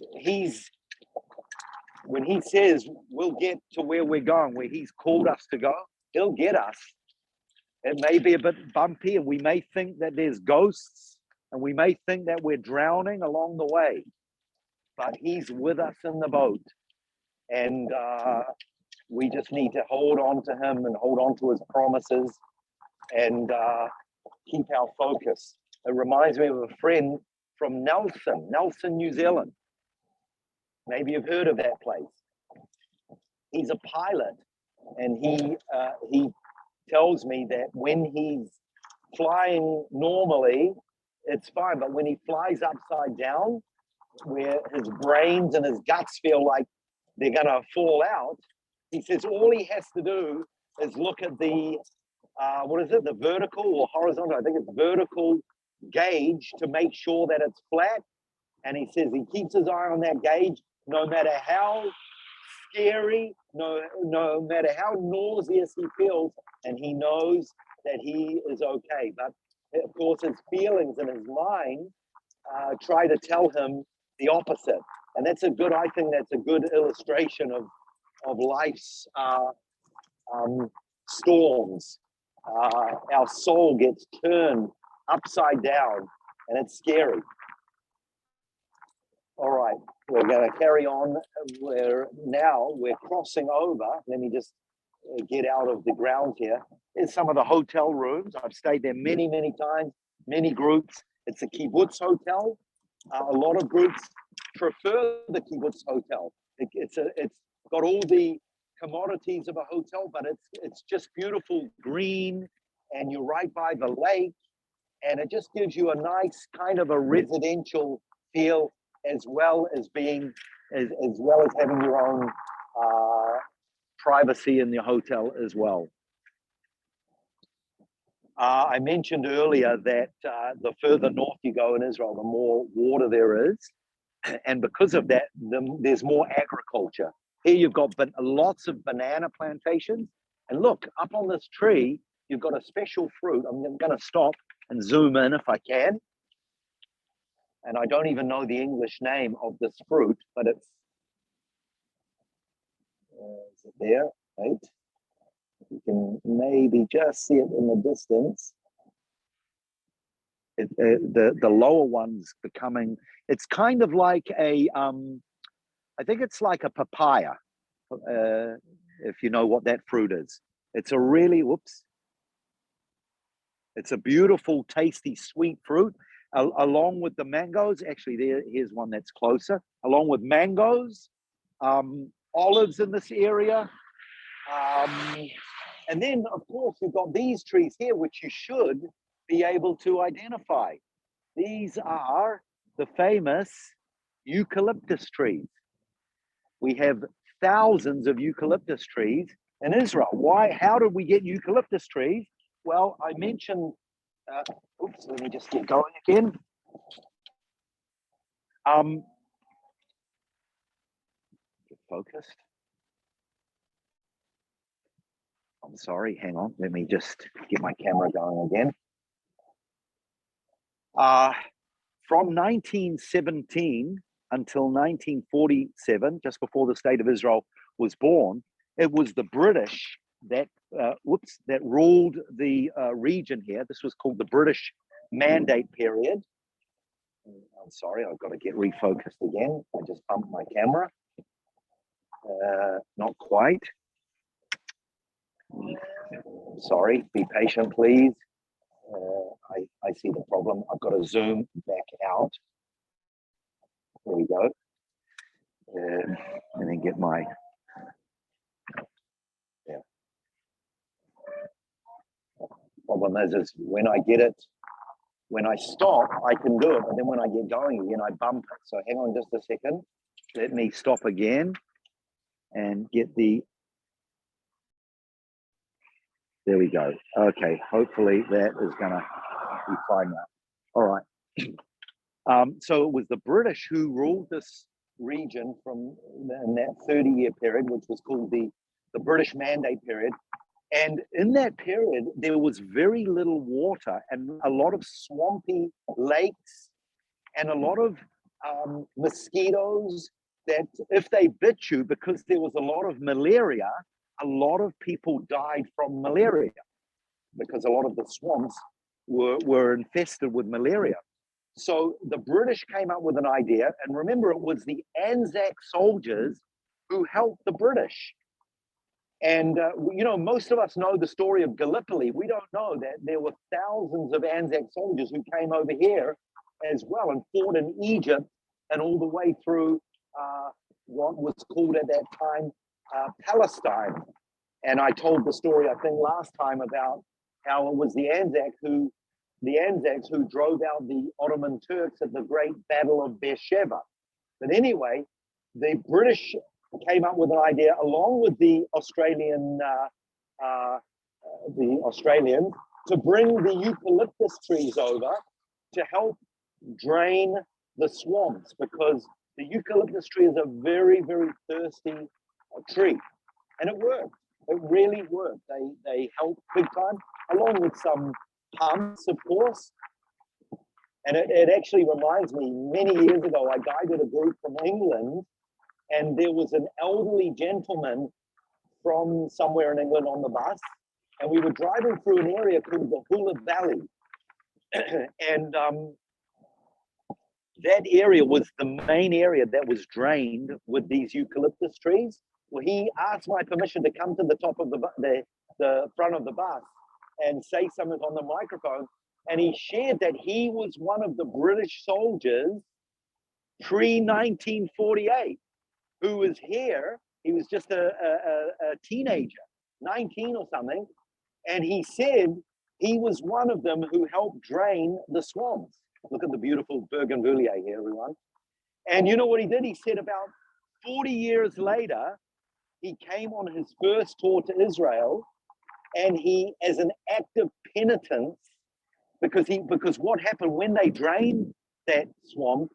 Speaker 2: when he says we'll get to where we're going, where he's called us to go, he'll get us. It may be a bit bumpy, and we may think that there's ghosts, and we may think that we're drowning along the way, but he's with us in the boat. And we just need to hold on to him and hold on to his promises and keep our focus. It reminds me of a friend from Nelson, New Zealand. Maybe you've heard of that place. He's a pilot, and he tells me that when he's flying normally, it's fine, but when he flies upside down, where his brains and his guts feel like they're gonna fall out, he says all he has to do is look at the the vertical or horizontal, I think it's vertical gauge, to make sure that it's flat. And he says he keeps his eye on that gauge, no matter how scary, no matter how nauseous he feels, and he knows that he is okay. But of course, his feelings and his mind try to tell him the opposite. And I think that's a good illustration of life's storms. Our soul gets turned upside down, and it's scary. All right, we're going to carry on. We're crossing over. Let me just get out of the ground here. Here's some of the hotel rooms. I've stayed there many, many times, many groups. It's a Kibbutz Hotel. A lot of groups prefer the Kibbutz Hotel. It's got all the commodities of a hotel, but it's just beautiful green, and you're right by the lake, and it just gives you a nice kind of a residential feel, as well as having your own privacy in the hotel as well. I mentioned earlier that the further north you go in Israel, the more water there is. And because of that, there's more agriculture. Here you've got lots of banana plantations. And look, up on this tree, you've got a special fruit. I'm going to stop and zoom in if I can. And I don't even know the English name of this fruit, but it's, is it there? Right. You can maybe just see it in the distance. The lower one's becoming, it's kind of like I think it's like a papaya, if you know what that fruit is. It's a really, it's a beautiful, tasty, sweet fruit. Along with the mangoes, actually here's one that's closer, along with mangoes, olives in this area. And then, of course, you've got these trees here, which you should be able to identify. These are the famous eucalyptus trees. We have thousands of eucalyptus trees in Israel. Why? How did we get eucalyptus trees? Well, I mentioned, let me just get going again. Get focused. I'm sorry, hang on. Let me just get my camera going again. From 1917 until 1947, just before the state of Israel was born, it was the British that ruled the region here. This was called the British Mandate period. I'm sorry, I've got to get refocused again. I just bumped my camera. Not quite. Sorry, be patient, please. I see the problem. I've got to zoom back out. There we go. And then get my, Problem is when I get it when I stop, I can do it, but then when I get going again, I bump it. So hang on just a second. Let me stop again and get the, there we go. Okay, hopefully that is gonna be fine now. All right. So it was the British who ruled this region in that 30-year period, which was called the British Mandate period. And in that period, there was very little water and a lot of swampy lakes and a lot of mosquitoes that if they bit you, because there was a lot of malaria, a lot of people died from malaria because a lot of the swamps were infested with malaria. So the British came up with an idea, and remember, it was the Anzac soldiers who helped the British. And, you know, most of us know the story of Gallipoli. We don't know that there were thousands of Anzac soldiers who came over here as well and fought in Egypt and all the way through what was called at that time Palestine. And I told the story, I think, last time about how it was the Anzacs who drove out the Ottoman Turks at the Great Battle of Beersheba. But anyway, the British came up with an idea along with the Australians to bring the eucalyptus trees over to help drain the swamps, because the eucalyptus tree is a very, very thirsty tree. And it worked. It really worked. They helped big time, along with some pumps, of course. And it actually reminds me, many years ago, I guided a group from England, and there was an elderly gentleman from somewhere in England on the bus, and we were driving through an area called the Hula Valley. And that area was the main area that was drained with these eucalyptus trees. Well, he asked my permission to come to the top of the front of the bus and say something on the microphone. And he shared that he was one of the British soldiers pre-1948 who was here. He was just a teenager, 19 or something. And he said he was one of them who helped drain the swamps. Look at the beautiful bougainvillea here, everyone. And you know what he did? He said about 40 years later, he came on his first tour to Israel, and he, as an act of penitence, because what happened when they drained that swamp,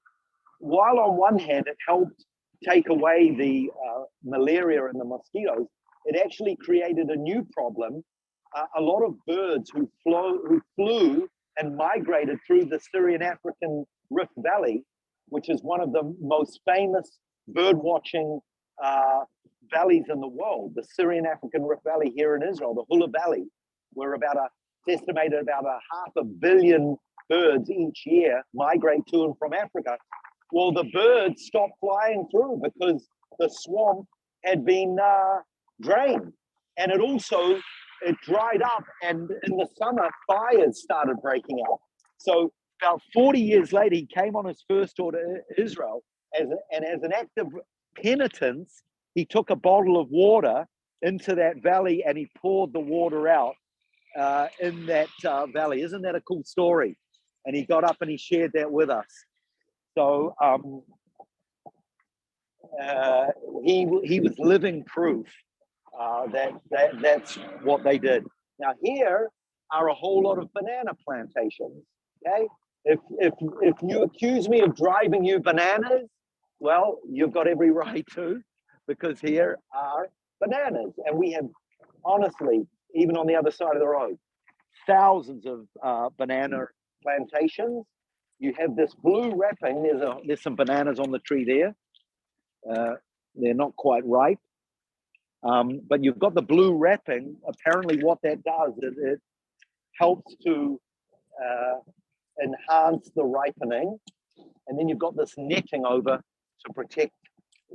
Speaker 2: while on one hand it helped take away the malaria and the mosquitoes, it actually created a new problem. A lot of birds who flew and migrated through the Syrian African Rift Valley, which is one of the most famous bird watching valleys in the world, the Syrian African Rift Valley here in Israel, the Hula Valley, where estimated about 500 million birds each year migrate to and from Africa. Well, the birds stopped flying through because the swamp had been drained. And it dried up, and in the summer, fires started breaking out. So about 40 years later, he came on his first tour to Israel, and as an act of penitence, he took a bottle of water into that valley and he poured the water out in that valley. Isn't that a cool story? And he got up and he shared that with us. So he was living proof that's what they did. Now here are a whole lot of banana plantations. Okay, if you accuse me of driving you bananas, well, you've got every right to, because here are bananas, and we have, honestly, even on the other side of the road, thousands of banana plantations. You have this blue wrapping. There's some bananas on the tree there. They're not quite ripe. But you've got the blue wrapping. Apparently what that does is it helps to enhance the ripening. And then you've got this netting over to protect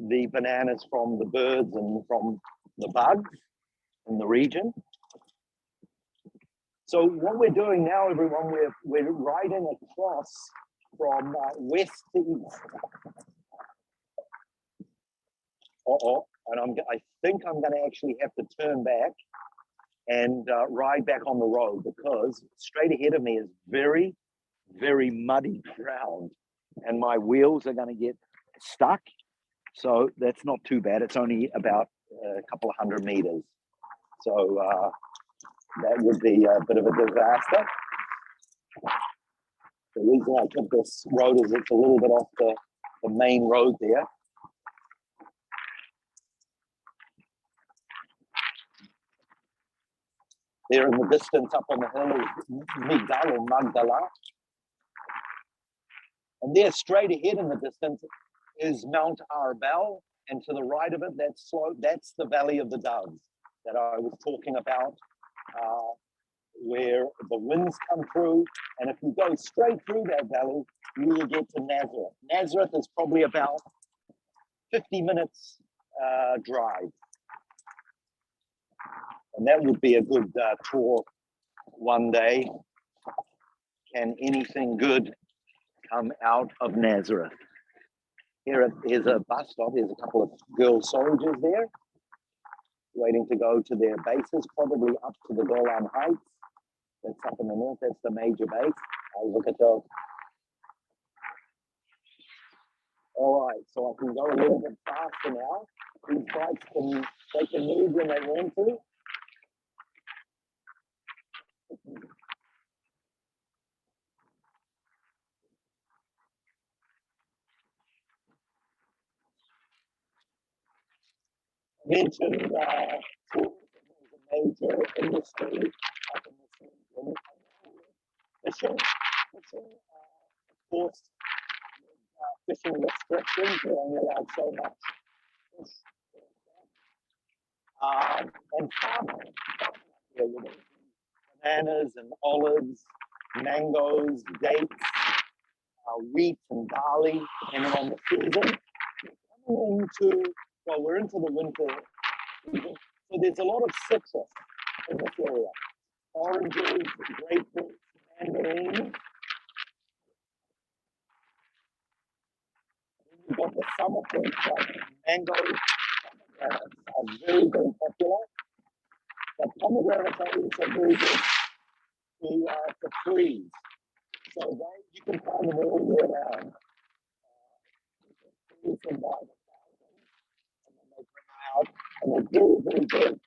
Speaker 2: the bananas from the birds and from the bugs in the region. So what we're doing now, everyone, we're riding across from west to east. And I think I'm going to actually have to turn back and ride back on the road, because straight ahead of me is very, very muddy ground, and my wheels are going to get stuck. So that's not too bad. It's only about a couple of 100 meters. So that would be a bit of a disaster. The reason I took this road is it's a little bit off the main road there. There in the distance up on the hill is Migdal or Magdala. And there straight ahead in the distance is Mount Arbel. And to the right of it, that's the Valley of the Doves that I was talking about, where the winds come through. And if you go straight through that valley, you will get to Nazareth. Nazareth is probably about 50 minutes drive. And that would be a good tour one day. Can anything good come out of Nazareth? Here's a bus stop. There's a couple of girl soldiers there waiting to go to their bases, probably up to the Golan Heights. That's up in the north. That's the major base. I'll look at the... All right, so I can go a little bit faster now. These bikes they can move when they want to. Mentioned a major industry up in the Syrian. Fishing, of course, fishing restrictions. You're only allowed so much fish. And farming. Bananas and olives, mangoes, dates, wheat and barley, depending on the season. We're into the winter season, so there's a lot of citrus in this area. Oranges, grapefruits, mandarins. You've got the summer fruits like mangoes are very, very popular. But pomegranates are also very good to freeze. So you can find them all year round. You can buy them. Out and they're very, very good.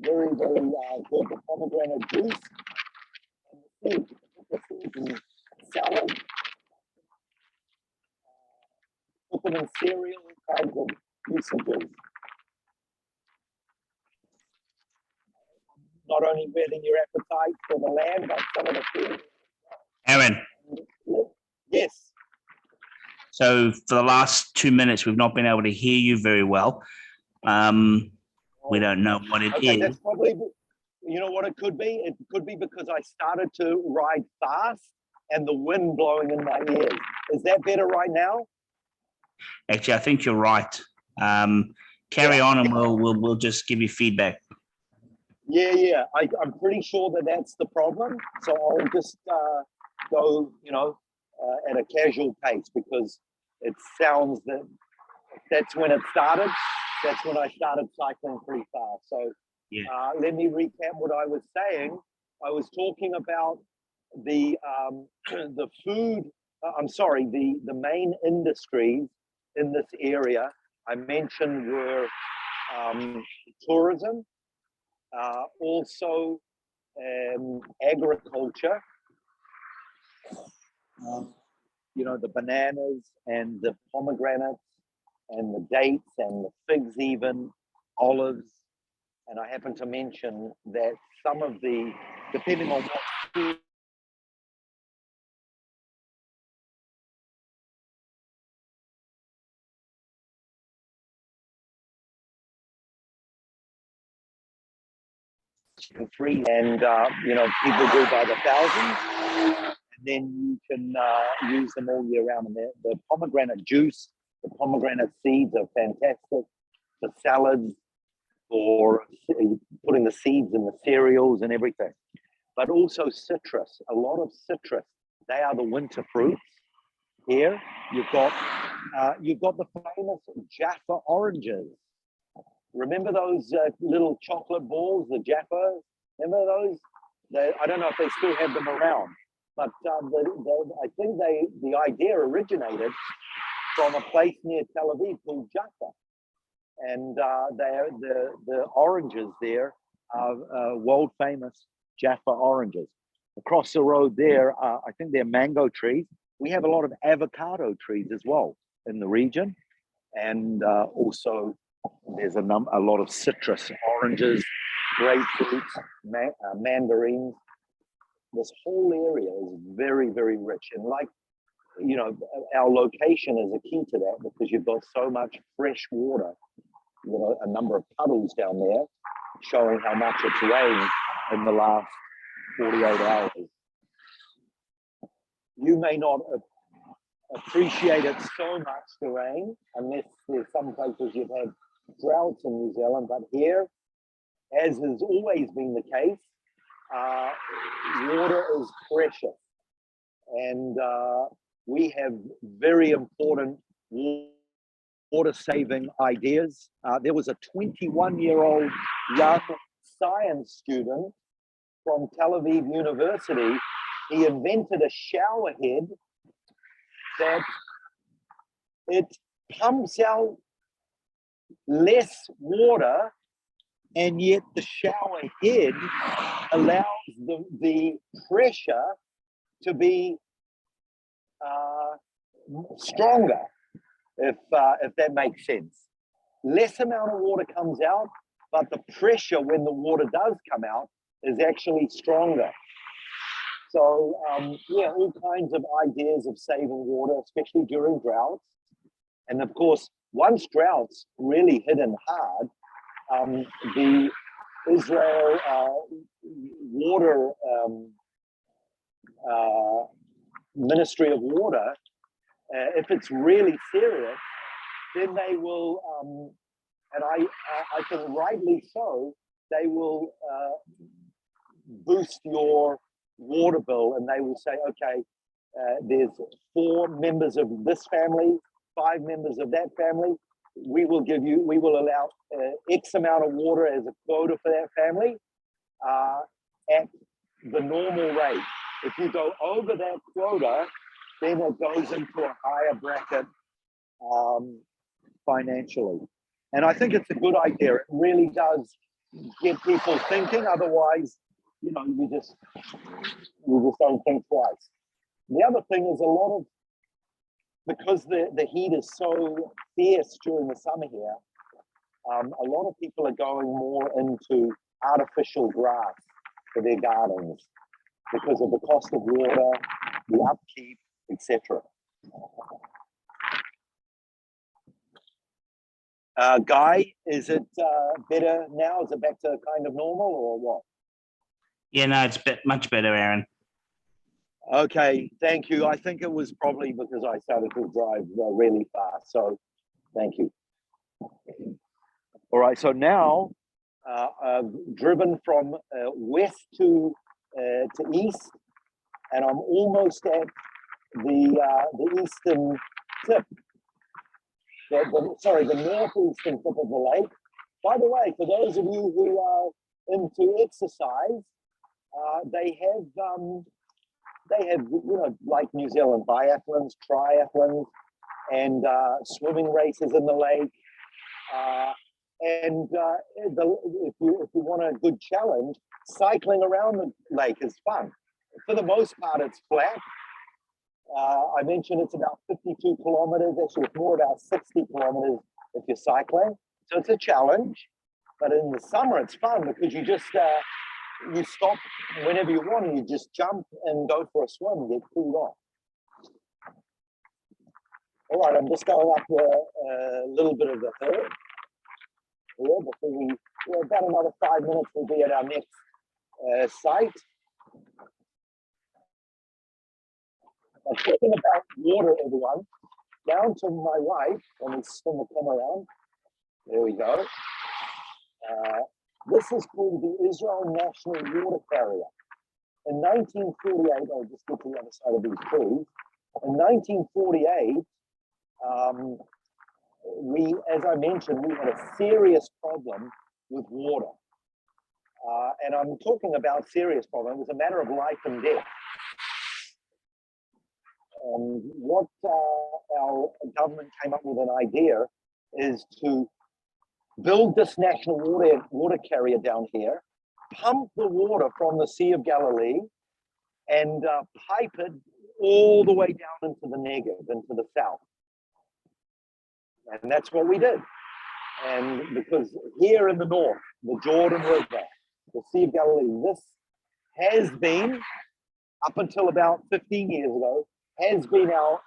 Speaker 2: Very, very good. The pomegranate juice and the seeds in salad. Put them in cereal, kinds of usages. Not only whetting your appetite for the land, but some of the food.
Speaker 3: Aaron.
Speaker 2: Yes.
Speaker 3: So for the last 2 minutes, we've not been able to hear you very well. We don't know what it is.
Speaker 2: That's probably, you know what it could be? It could be because I started to ride fast and the wind blowing in my ears. Is that better right now?
Speaker 3: Actually, I think you're right. Carry on and we'll just give you feedback.
Speaker 2: Yeah. I'm pretty sure that's the problem. So I'll just go, at a casual pace because it sounds that's when it started. That's when I started cycling pretty fast. So let me recap what I was saying. I was talking about the food. The main industries in this area I mentioned were tourism, also agriculture. The bananas and the pomegranates and the dates and the figs, even olives. And I happen to mention that some of the, depending on what food free, and people go by the thousands. Then you can use them all year round. And the pomegranate juice, the pomegranate seeds are fantastic for salads or putting the seeds in the cereals and everything. But also citrus, a lot of citrus. They are the winter fruits. Here you've got the famous Jaffa oranges. Remember those little chocolate balls, the Jaffa Remember those? I don't know if they still have them around, but I think the idea originated from a place near Tel Aviv called Jaffa, and the oranges there are world famous Jaffa oranges. Across the road there, I think they're mango trees. We have a lot of avocado trees as well in the region, and also there's a lot of citrus, oranges, grapefruits, mandarins. This whole area is very, very rich, and like, you know, our location is a key to that because you've got so much fresh water. You know, a number of puddles down there showing how much it's rained in the last 48 hours. You may not appreciate it so much, the rain, unless there's some places you've had droughts in New Zealand, but here, as has always been the case, water is precious, and we have very important water saving ideas. There was a 21-year-old young science student from Tel Aviv University. He invented a shower head that it pumps out less water, and yet the shower head allows the pressure to be stronger, if that makes sense. Less amount of water comes out, but the pressure when the water does come out is actually stronger. So yeah, all kinds of ideas of saving water, especially during droughts. And of course, once droughts really hit in hard, the Israel water Ministry of Water, if it's really serious, then they will, and I think rightly so, they will boost your water bill, and they will say, okay, there's 4 members of this family, 5 members of that family. We will allow X amount of water as a quota for that family at the normal rate. If you go over that quota, then it goes into a higher bracket financially. And I think it's a good idea. It really does get people thinking. Otherwise, you know, you just don't think twice. The other thing is because the heat is so fierce during the summer here, a lot of people are going more into artificial grass for their gardens because of the cost of water, the upkeep, etc. Guy, is it better now? Is it back to kind of normal or what?
Speaker 3: Yeah, no, it's much better, Aaron.
Speaker 2: Okay, thank you. I think it was probably because I started to drive really fast. So thank you. All right, so now I've driven from west to east, and I'm almost at the eastern tip. The northeastern tip of the lake. By the way, for those of you who are into exercise, they have, you know, like New Zealand, biathlons, triathlons, and swimming races in the lake. If you want a good challenge, cycling around the lake is fun. For the most part, it's flat. I mentioned it's about 52 kilometers. Actually, it's more about 60 kilometers if you're cycling. So it's a challenge. But in the summer, it's fun because you just you stop whenever you want and you just jump and go for a swim and get cooled off. All right, I'm just going up a little bit of the hill here before about another 5 minutes, we'll be at our next site. I'm talking about water, everyone. Down to my right, let me spin the camera around. There we go. This is called the Israel National Water Carrier. In 1948, I'll just get to the other side of these trees. In 1948, as I mentioned, we had a serious problem with water.
Speaker 4: And I'm talking about serious problem. It was a matter of life and death. What our government came up with an idea is to build this national water carrier down here, pump the water from the Sea of Galilee, and pipe it all the way down into the Negev, into the south. And that's what we did. And because here in the north, the Jordan River, the Sea of Galilee, this has been, up until about 15 years ago, has been our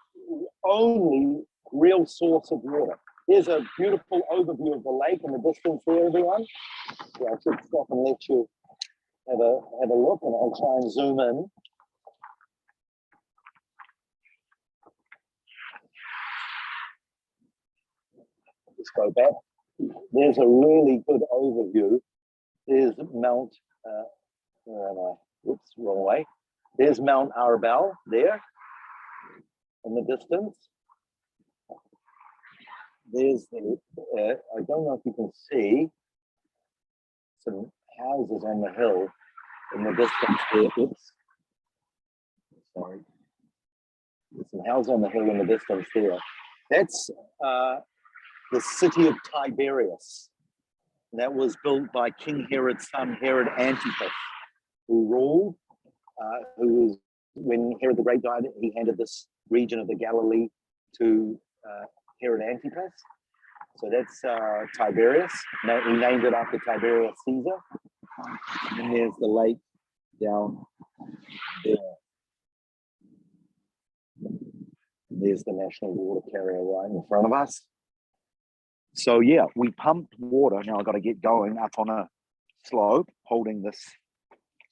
Speaker 4: only real source of water. Here's a beautiful overview of the lake in the distance there, everyone. Yeah, I should stop and let you have a look, and I'll try and zoom in. Let's go back. There's a really good overview. There's Mount, where am I? Whoops, wrong way. There's Mount Arbel there in the distance. There's the, I don't know if you can see some houses on the hill in the distance there. Oops. Sorry. There's some houses on the hill in the distance there. That's the city of Tiberias. That was built by King Herod's son, Herod Antipas, who ruled, who was, when Herod the Great died, he handed this region of the Galilee to Herod Antipas. So that's Tiberias. He named it after Tiberius Caesar. And there's the lake down there. There's the national water carrier right in front of us. So yeah, we pumped water. Now I've got to get going up on a slope, holding this.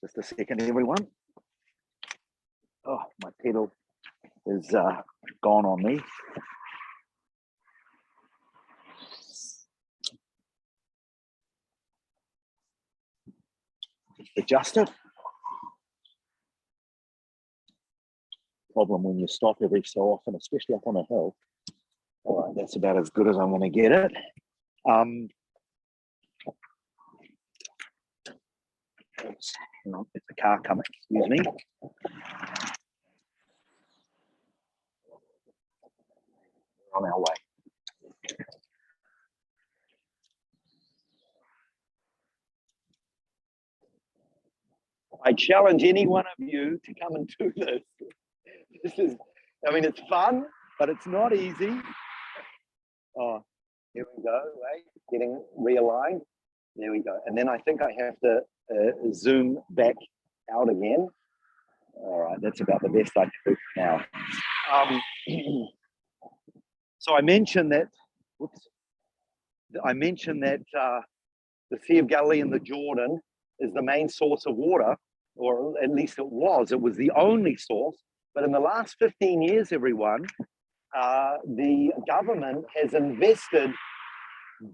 Speaker 4: Just a second, everyone. Oh, my pedal is gone on me. Just adjust it. Problem when you stop every so often, especially up on a hill. All right, that's about as good as I'm going to get it. Oops, no, it's a car coming, excuse me. We're on our way. I challenge any one of you to come and do this. This is, I mean, it's fun, but it's not easy. Oh, here we go, right? Getting realigned. There we go. And then I think I have to zoom back out again. All right, that's about the best I can do now. So I mentioned that, whoops, I mentioned that the Sea of Galilee and the Jordan is the main source of water, or at least it was. It was the only source. But in the last 15 years, everyone, the government has invested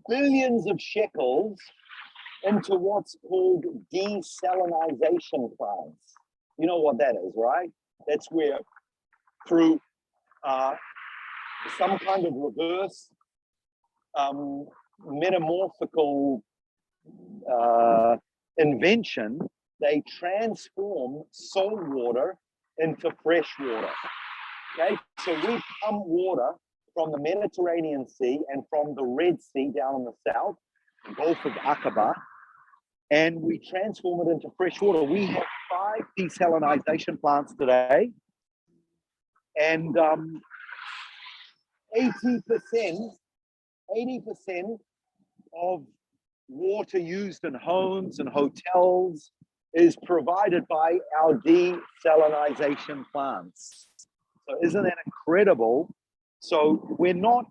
Speaker 4: billions of shekels into what's called desalinization plants. You know what that is, right? That's where through some kind of reverse metamorphical invention, they transform salt water into fresh water. Okay, so we pump water from the Mediterranean Sea and from the Red Sea down in the south, the Gulf of Aqaba, and we transform it into fresh water. We have 5 desalinization plants today, and 80% of water used in homes and hotels is provided by our desalinization plants. So isn't that incredible? So we're not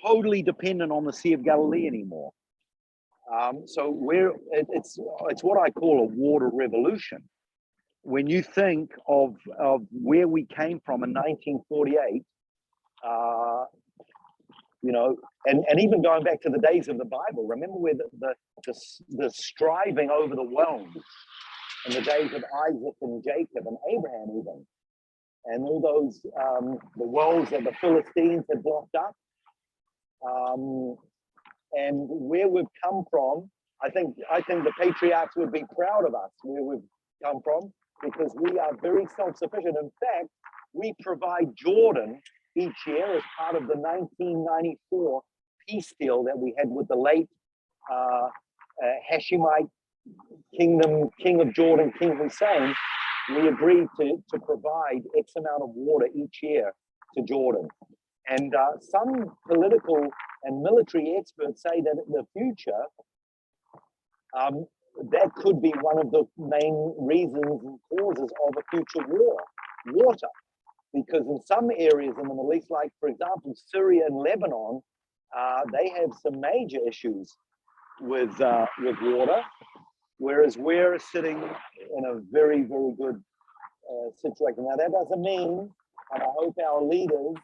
Speaker 4: totally dependent on the Sea of Galilee anymore. So it's what I call a water revolution. When you think of where we came from in 1948, you know, and even going back to the days of the Bible, remember where the striving over the wells in the days of Isaac and Jacob and Abraham even, and all those the wells that the Philistines had blocked up, and where we've come from I think the patriarchs would be proud of us where we've come from, because we are very self-sufficient. In fact, we provide Jordan each year as part of the 1994 peace deal that we had with the late Hashemite kingdom, King of Jordan, King Hussein. We agreed to provide X amount of water each year to Jordan. And some political and military experts say that in the future, that could be one of the main reasons and causes of a future war, water. Because in some areas in the Middle East, like for example, Syria and Lebanon, they have some major issues with water, whereas we're sitting in a very, very good situation. Now that doesn't mean, and I hope our leaders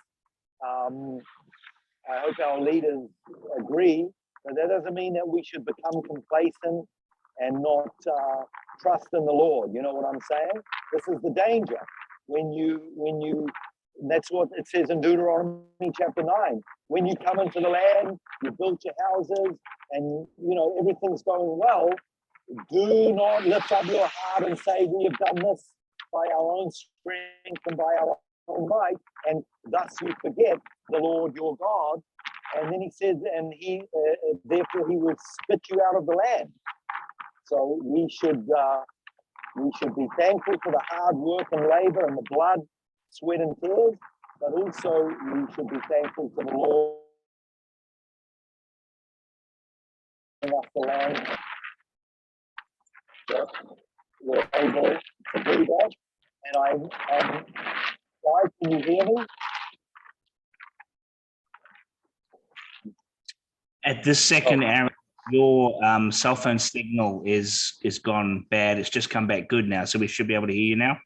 Speaker 4: agree, but that doesn't mean that we should become complacent and not trust in the Lord. You know what I'm saying? This is the danger. When you, that's what it says in Deuteronomy chapter 9. When you come into the land, you build your houses, and you know everything's going well. Do not lift up your heart and say, we have done this by our own strength and by our own might, and thus you forget the Lord your God. And then he says, and he therefore he will spit you out of the land. So we should be thankful for the hard work and labor and the blood, sweat and tears, but also we should be thankful to the Lord giving us the land that we're able to do that. And I'm guys, can you hear me?
Speaker 3: At this second, Aaron, your cell phone signal is gone bad. It's just come back good now, so we should be able to hear you now.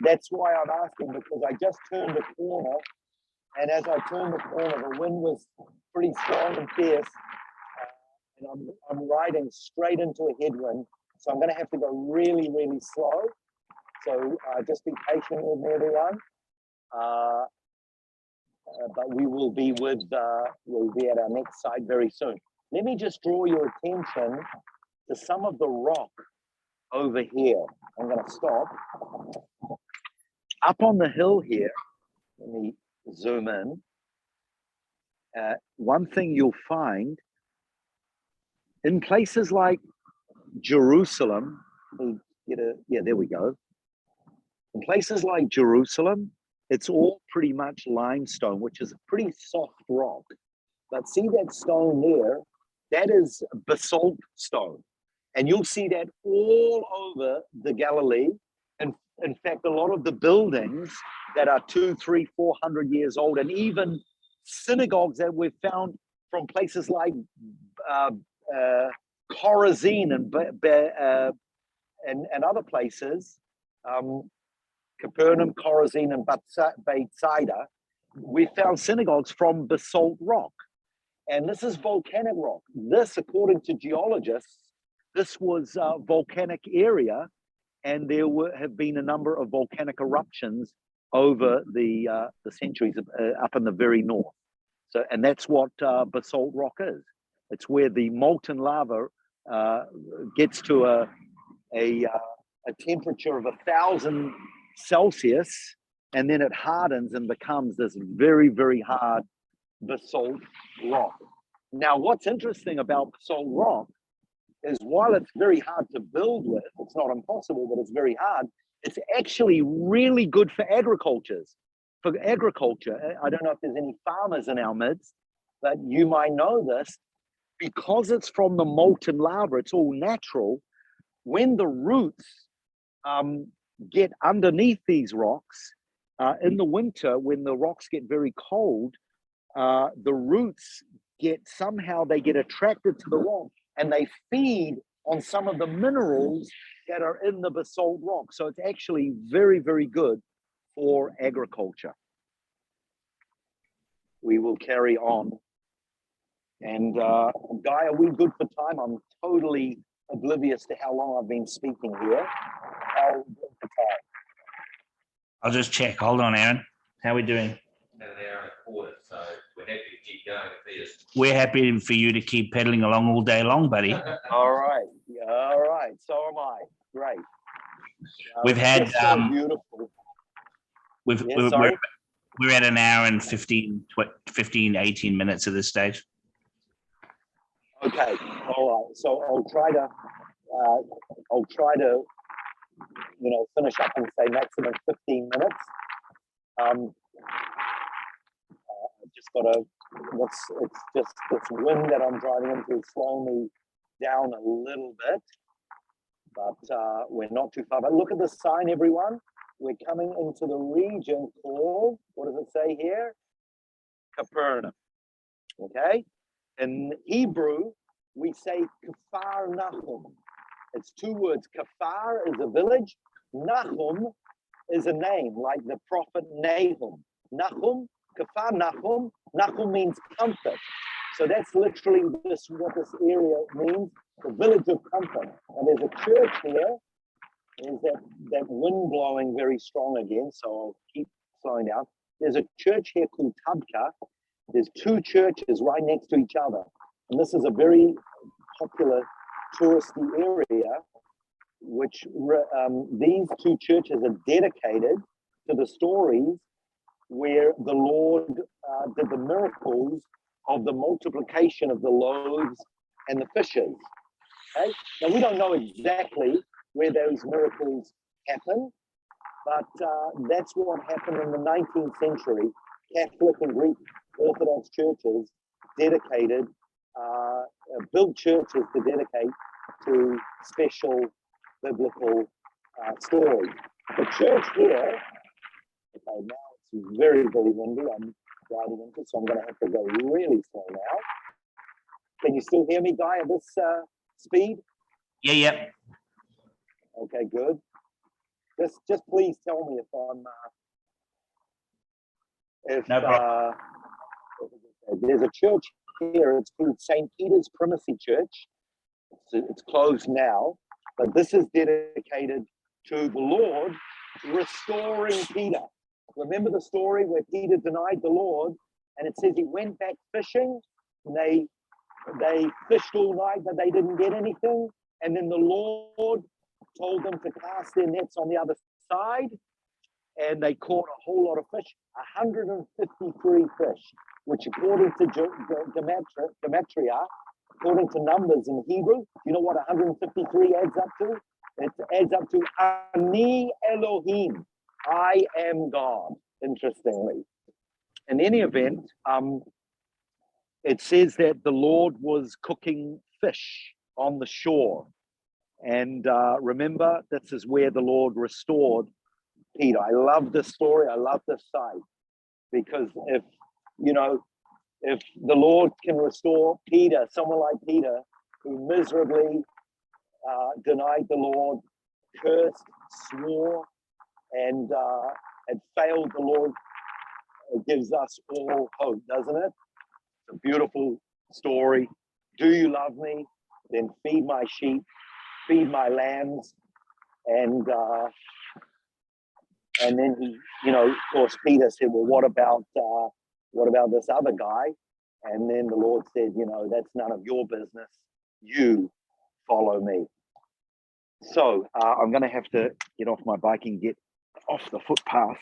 Speaker 4: That's why I'm asking, because I just turned the corner, and as I turned the corner, the wind was pretty strong and fierce, and I'm riding straight into a headwind, so I'm going to have to go really, really slow. So just be patient with me, everyone. But we will be we'll be at our next site very soon. Let me just draw your attention to some of the rock over here. I'm going to stop. Up on the hill here, let me zoom in. One thing you'll find in places like Jerusalem, yeah, there we go. In places like Jerusalem, it's all pretty much limestone, which is a pretty soft rock. But see that stone there? That is basalt stone. And you'll see that all over the Galilee. And in fact, a lot of the buildings that are 200, 300, 400 years old, and even synagogues that we've found from places like Chorazin and other places, Capernaum, Chorazin, and Bethsaida, we found synagogues from basalt rock. And this is volcanic rock. This, according to geologists, this was a volcanic area, and there have been a number of volcanic eruptions over the centuries up in the very north. So, and that's what basalt rock is. It's where the molten lava gets to a temperature of 1,000 Celsius, and then it hardens and becomes this very, very hard basalt rock. Now, what's interesting about basalt rock is while it's very hard to build with, it's not impossible, but it's very hard, it's actually really good for agriculture. I don't know if there's any farmers in our midst, but you might know this. Because it's from the molten lava, it's all natural. When the roots get underneath these rocks, in the winter, when the rocks get very cold, the roots get attracted to the rock, and they feed on some of the minerals that are in the basalt rock. So it's actually very, very good for agriculture. We will carry on. And Guy, are we good for time? I'm totally oblivious to how long I've been speaking here. How are we good for time?
Speaker 3: I'll just check. Hold on, Aaron. How are we doing?
Speaker 1: An hour and a quarter, so we're happy to keep going if he is.
Speaker 3: We're happy for you to keep pedaling along all day long, buddy.
Speaker 2: All right. Yeah, all right. So am I. Great.
Speaker 3: We've had
Speaker 2: It's so beautiful.
Speaker 3: we're at an hour and 15, 18 minutes at this stage.
Speaker 2: Okay. All right. So I'll try to finish up and say maximum 15 minutes. Just got it's just this wind that I'm driving into is slowing me down a little bit, but we're not too far. But look at the sign, everyone. We're coming into the region called, what does it say here? Capernaum. Okay. In Hebrew, we say Kfar Nahum. It's two words. Kfar is a village. Nahum is a name, like the prophet Nahum. Nahum, Kfar Nahum. Nahum means comfort. So that's literally what this area means, the village of comfort. And there's a church here. There's that wind blowing very strong again, so I'll keep slowing down. There's a church here called Tabka. There's two churches right next to each other. And this is a very popular touristy area, which these two churches are dedicated to the stories where the Lord did the miracles of the multiplication of the loaves and the fishes. Okay? Now, we don't know exactly where those miracles happen, but that's what happened in the 19th century. Catholic and Greek Orthodox churches dedicated, built churches to dedicate to special biblical stories. The church here, okay, now it's very, very windy. I'm riding into it, so I'm going to have to go really slow now. Can you still hear me, Guy, at this speed?
Speaker 3: Yeah.
Speaker 2: Okay, good. Just please tell me if I'm
Speaker 3: No problem.
Speaker 2: There's a church here. It's called St. Peter's Primacy Church. It's closed now, but this is dedicated to the Lord restoring Peter. Remember the story where Peter denied the Lord, and it says he went back fishing, and they fished all night, but they didn't get anything. And then the Lord told them to cast their nets on the other side, and they caught a whole lot of fish, 153 fish, which according to Gematria, according to numbers in Hebrew, you know what 153 adds up to? It adds up to Ani Elohim, I am God, interestingly. In any event, it says that the Lord was cooking fish on the shore. And remember, this is where the Lord restored Peter. I love this story. I love this site, because if the Lord can restore Peter, someone like Peter, who miserably denied the Lord, cursed, swore, and had failed the Lord, it gives us all hope, doesn't it? It's a beautiful story. Do you love me? Then feed my sheep, feed my lambs, and then he, of course, Peter said, well, what about this other guy? And then the Lord said, that's none of your business. You follow me. So I'm going to have to get off my bike and get off the footpath.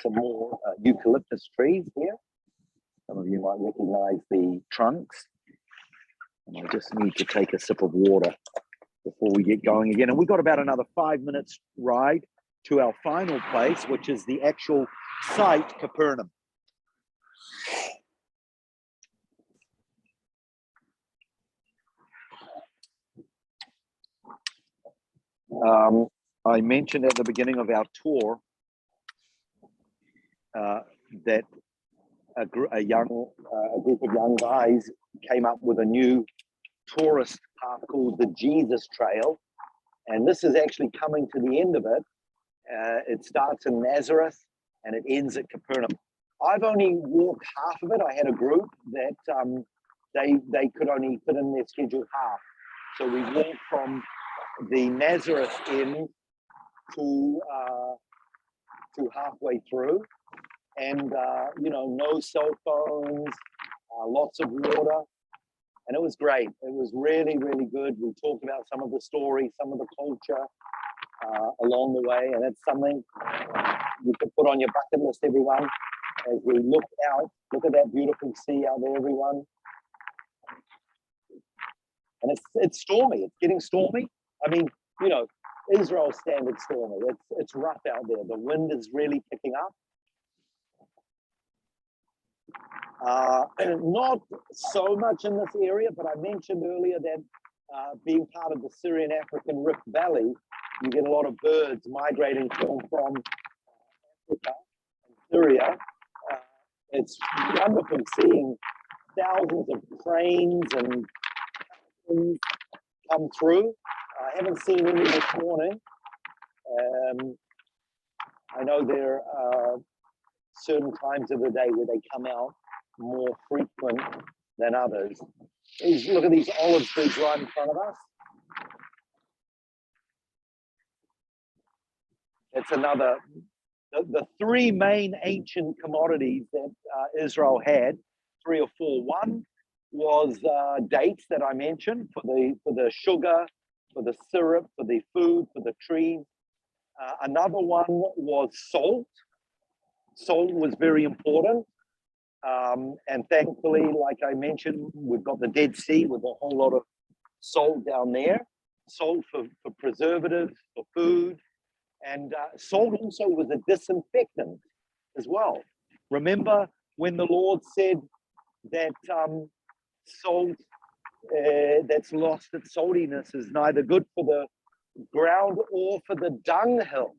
Speaker 2: Some more eucalyptus trees here. Some of you might recognize the trunks. And I just need to take a sip of water before we get going again. And we've got about another 5 minutes ride to our final place, which is the actual site, Capernaum. I mentioned at the beginning of our tour that a group of young guys came up with a new tourist path called the Jesus Trail, and this is actually coming to the end of it. It starts in Nazareth and it ends at Capernaum. I've only walked half of it. I had a group that they could only fit in their schedule half, so we walked from the Nazareth end to
Speaker 4: to halfway through. And, you know, no cell phones, lots of water. And it was great. It was really, really good. We talked about some of the story, some of the culture along the way. And it's something you could put on your bucket list, everyone, as we look out. Look at that beautiful sea out there, everyone. And it's stormy. It's getting stormy. I mean, you know, Israel standard stormy. It's rough out there. The wind is really picking up. Not so much in this area, but I mentioned earlier that being part of the Syrian African Rift Valley, you get a lot of birds migrating from Africa and Syria. It's wonderful seeing thousands of cranes and come through. I haven't seen any this morning. I know there are certain times of the day where they come out more frequent than others. Look at these olive trees right in front of us. It's another, the three main ancient commodities that Israel had, 3 or 4. One was dates that I mentioned for the sugar, for the syrup, for the food, for the trees. Another one was salt. Salt was very important. And thankfully, like I mentioned, we've got the Dead Sea with a whole lot of salt down there. Salt for preservatives, for food. And salt also was a disinfectant as well. Remember when the Lord said that salt that's lost its saltiness is neither good for the ground or for the dunghill.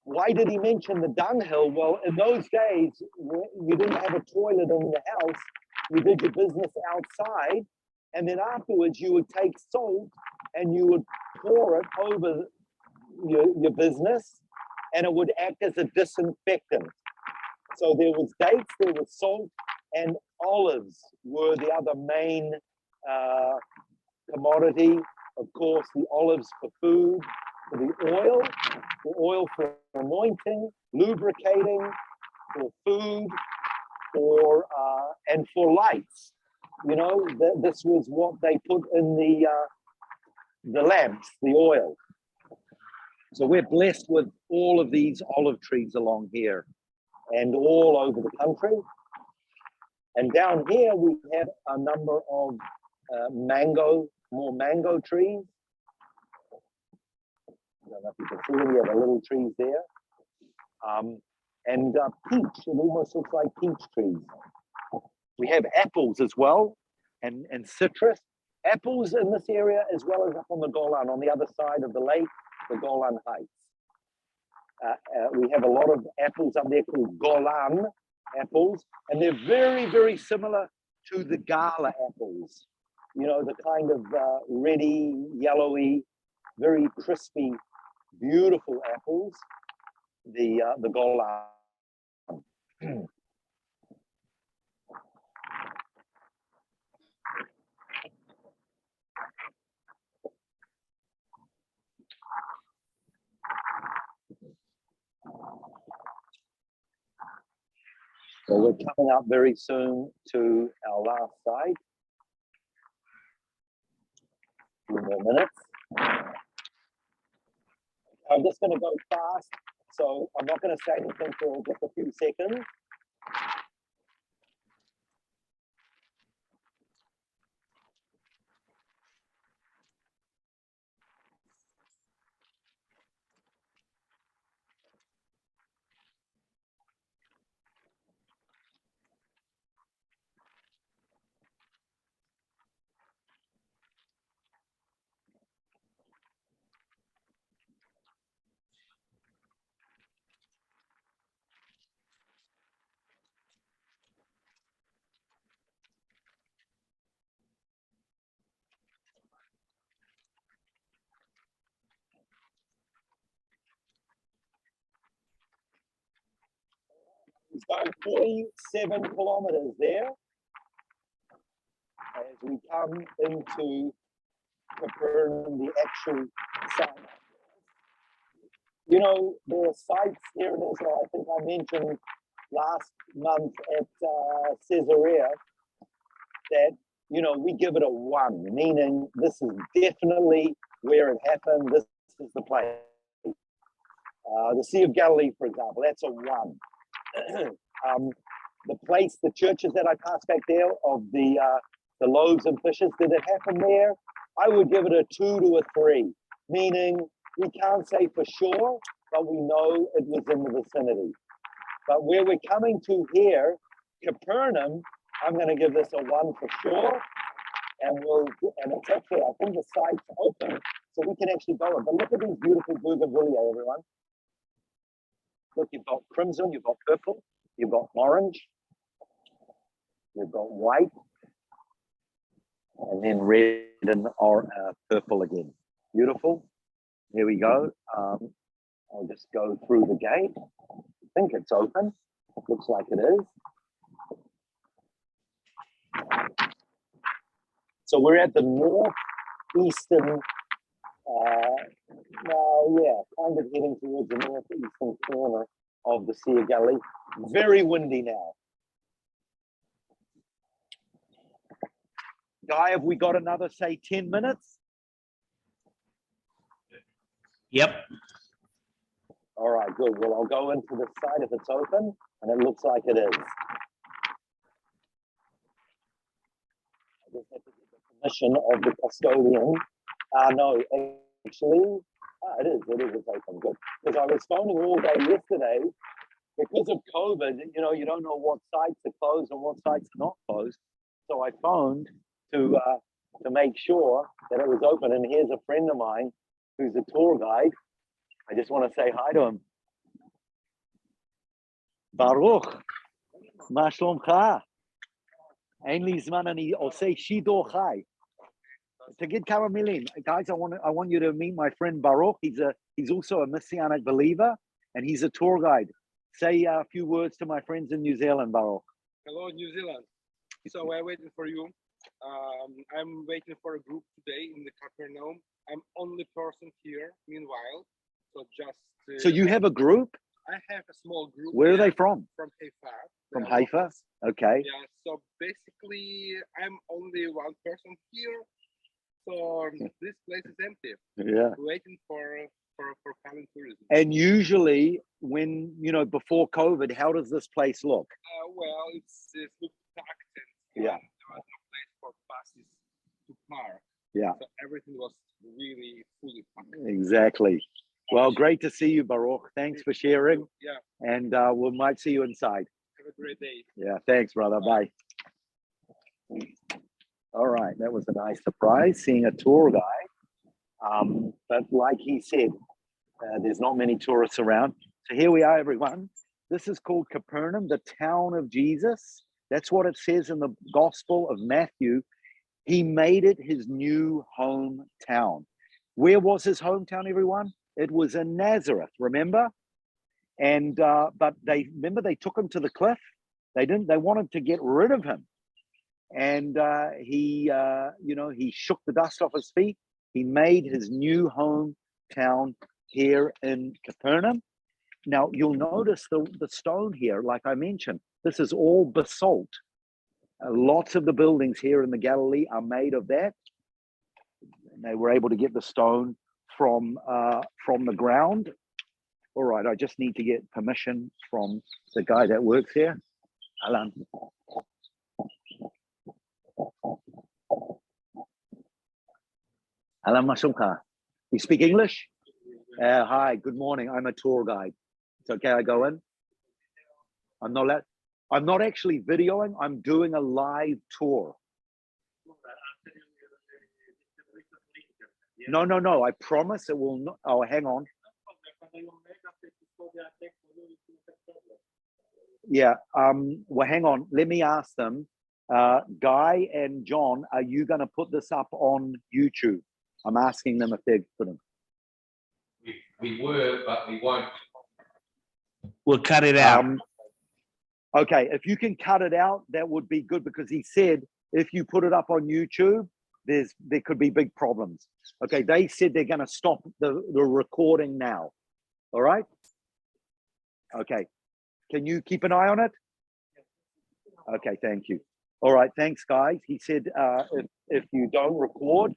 Speaker 4: Why did he mention the dunghill? Well, in those days, you didn't have a toilet in the house. You did your business outside. And then afterwards, you would take salt and you would pour it over your business, and it would act as a disinfectant. So there was dates, there was salt, and olives were the other main commodity. Of course, the olives for food, for the oil for anointing, lubricating, for food, and for lights. You know, this was what they put in the lamps, the oil. So we're blessed with all of these olive trees along here and all over the country. And down here we have a number of more mango trees. I don't know if you can see them, we have the little trees there. And peach, it almost looks like peach trees. We have apples as well, and citrus. Apples in this area as well as up on the Golan, on the other side of the lake, the Golan Heights. We have a lot of apples up there called Golan apples, and they're very, very similar to the Gala apples. You know, the kind of reddy, yellowy, very crispy, beautiful apples, the Golan. So we're coming up very soon to our last site. A few more minutes. I'm just going to go fast, so I'm not going to say anything for just a few seconds. It's about 47 kilometers there as we come into Capernaum, the actual site. you know, there are sites, here it is, I think I mentioned last month at Caesarea, that, you know, we give it a 1, meaning this is definitely where it happened, this is the place. The Sea of Galilee, for example, that's a 1. The place, the churches that I passed back there of the loaves and fishes, did it happen there? I would give it a 2 to a 3, meaning we can't say for sure, but we know it was in the vicinity. But where we're coming to here, Capernaum, I'm going to give this a 1 for sure. And it's actually, I think the site's open, so we can actually go in. But look at these beautiful bougainvillea, everyone. Look, you've got crimson, you've got purple, you've got orange, you've got white, and then red and purple again. Beautiful. Here we go. I'll just go through the gate. I think it's open. It looks like it is. So we're at the northeastern, kind of heading towards the northeastern corner of the Sea of Galilee. Very windy now. Guy, have we got another, say, 10 minutes?
Speaker 3: Yep.
Speaker 4: All right, good. Well, I'll go into the site if it's open, and it looks like it is. I just have to get the permission of the custodian. No, actually, it is it's open, good. Because I was phoning all day yesterday, because of COVID, you know, you don't know what sites are closed and what sites are not closed. So I phoned to make sure that it was open. And here's a friend of mine who's a tour guide. I just want to say hi to him. Baruch, ma shlomcha? Ein li zman ani osei shidor chai. To get Karamelin, guys, I want you to meet my friend Baruch. He's also a Messianic believer, and he's a tour guide. Say a few words to my friends in New Zealand, Baruch.
Speaker 5: Hello, New Zealand. So we're waiting for you. I'm waiting for a group today in the Capernaum. I'm only person here. Meanwhile, so just.
Speaker 2: So you have a group?
Speaker 5: I have a small group.
Speaker 2: Where are they from?
Speaker 5: From Haifa.
Speaker 2: From Haifa? Okay.
Speaker 5: Yeah. So basically, I'm only one person here. So this place is empty.
Speaker 2: Yeah.
Speaker 5: Waiting for coming tourism.
Speaker 2: And usually, when before COVID, how does this place look?
Speaker 5: Well, it's looked packed, and
Speaker 2: yeah,
Speaker 5: there was no place for buses to park.
Speaker 2: Yeah.
Speaker 5: So everything was really fully packed.
Speaker 2: Exactly. Well, great to see you, Baruch. Thanks for sharing.
Speaker 5: Yeah.
Speaker 2: And we might see you inside.
Speaker 5: Have a great day.
Speaker 2: Yeah. Thanks, brother. Bye. All right. That was a nice surprise, seeing a tour guide. But like he said, there's not many tourists around. So here we are, everyone. This is called Capernaum, the town of Jesus. That's what it says in the Gospel of Matthew. He made it his new hometown. Where was his hometown, everyone? It was in Nazareth, remember? And but they took him to the cliff. They wanted to get rid of him. And he shook the dust off his feet. He made his new hometown here in Capernaum. Now you'll notice the stone here, like I mentioned, this is all basalt. Lots of the buildings here in the Galilee are made of that. And they were able to get the stone from the ground. All right, I just need to get permission from the guy that works here. Alan. Alan Mashumka. You speak English? Hi, good morning. I'm a tour guide. It's okay, I go in? I'm not actually videoing, I'm doing a live tour. No, I promise it will not. Oh, hang on. Yeah, well, hang on. Let me ask them. Guy and John, are you going to put this up on YouTube? I'm asking them if they're putting.
Speaker 1: We were, but we won't.
Speaker 3: We'll cut it out.
Speaker 2: Okay, if you can cut it out, that would be good, because he said if you put it up on YouTube, there could be big problems. Okay, they said they're going to stop the recording now. All right. Okay. Can you keep an eye on it? Okay, thank you. All right, thanks, guys. He said if you don't record,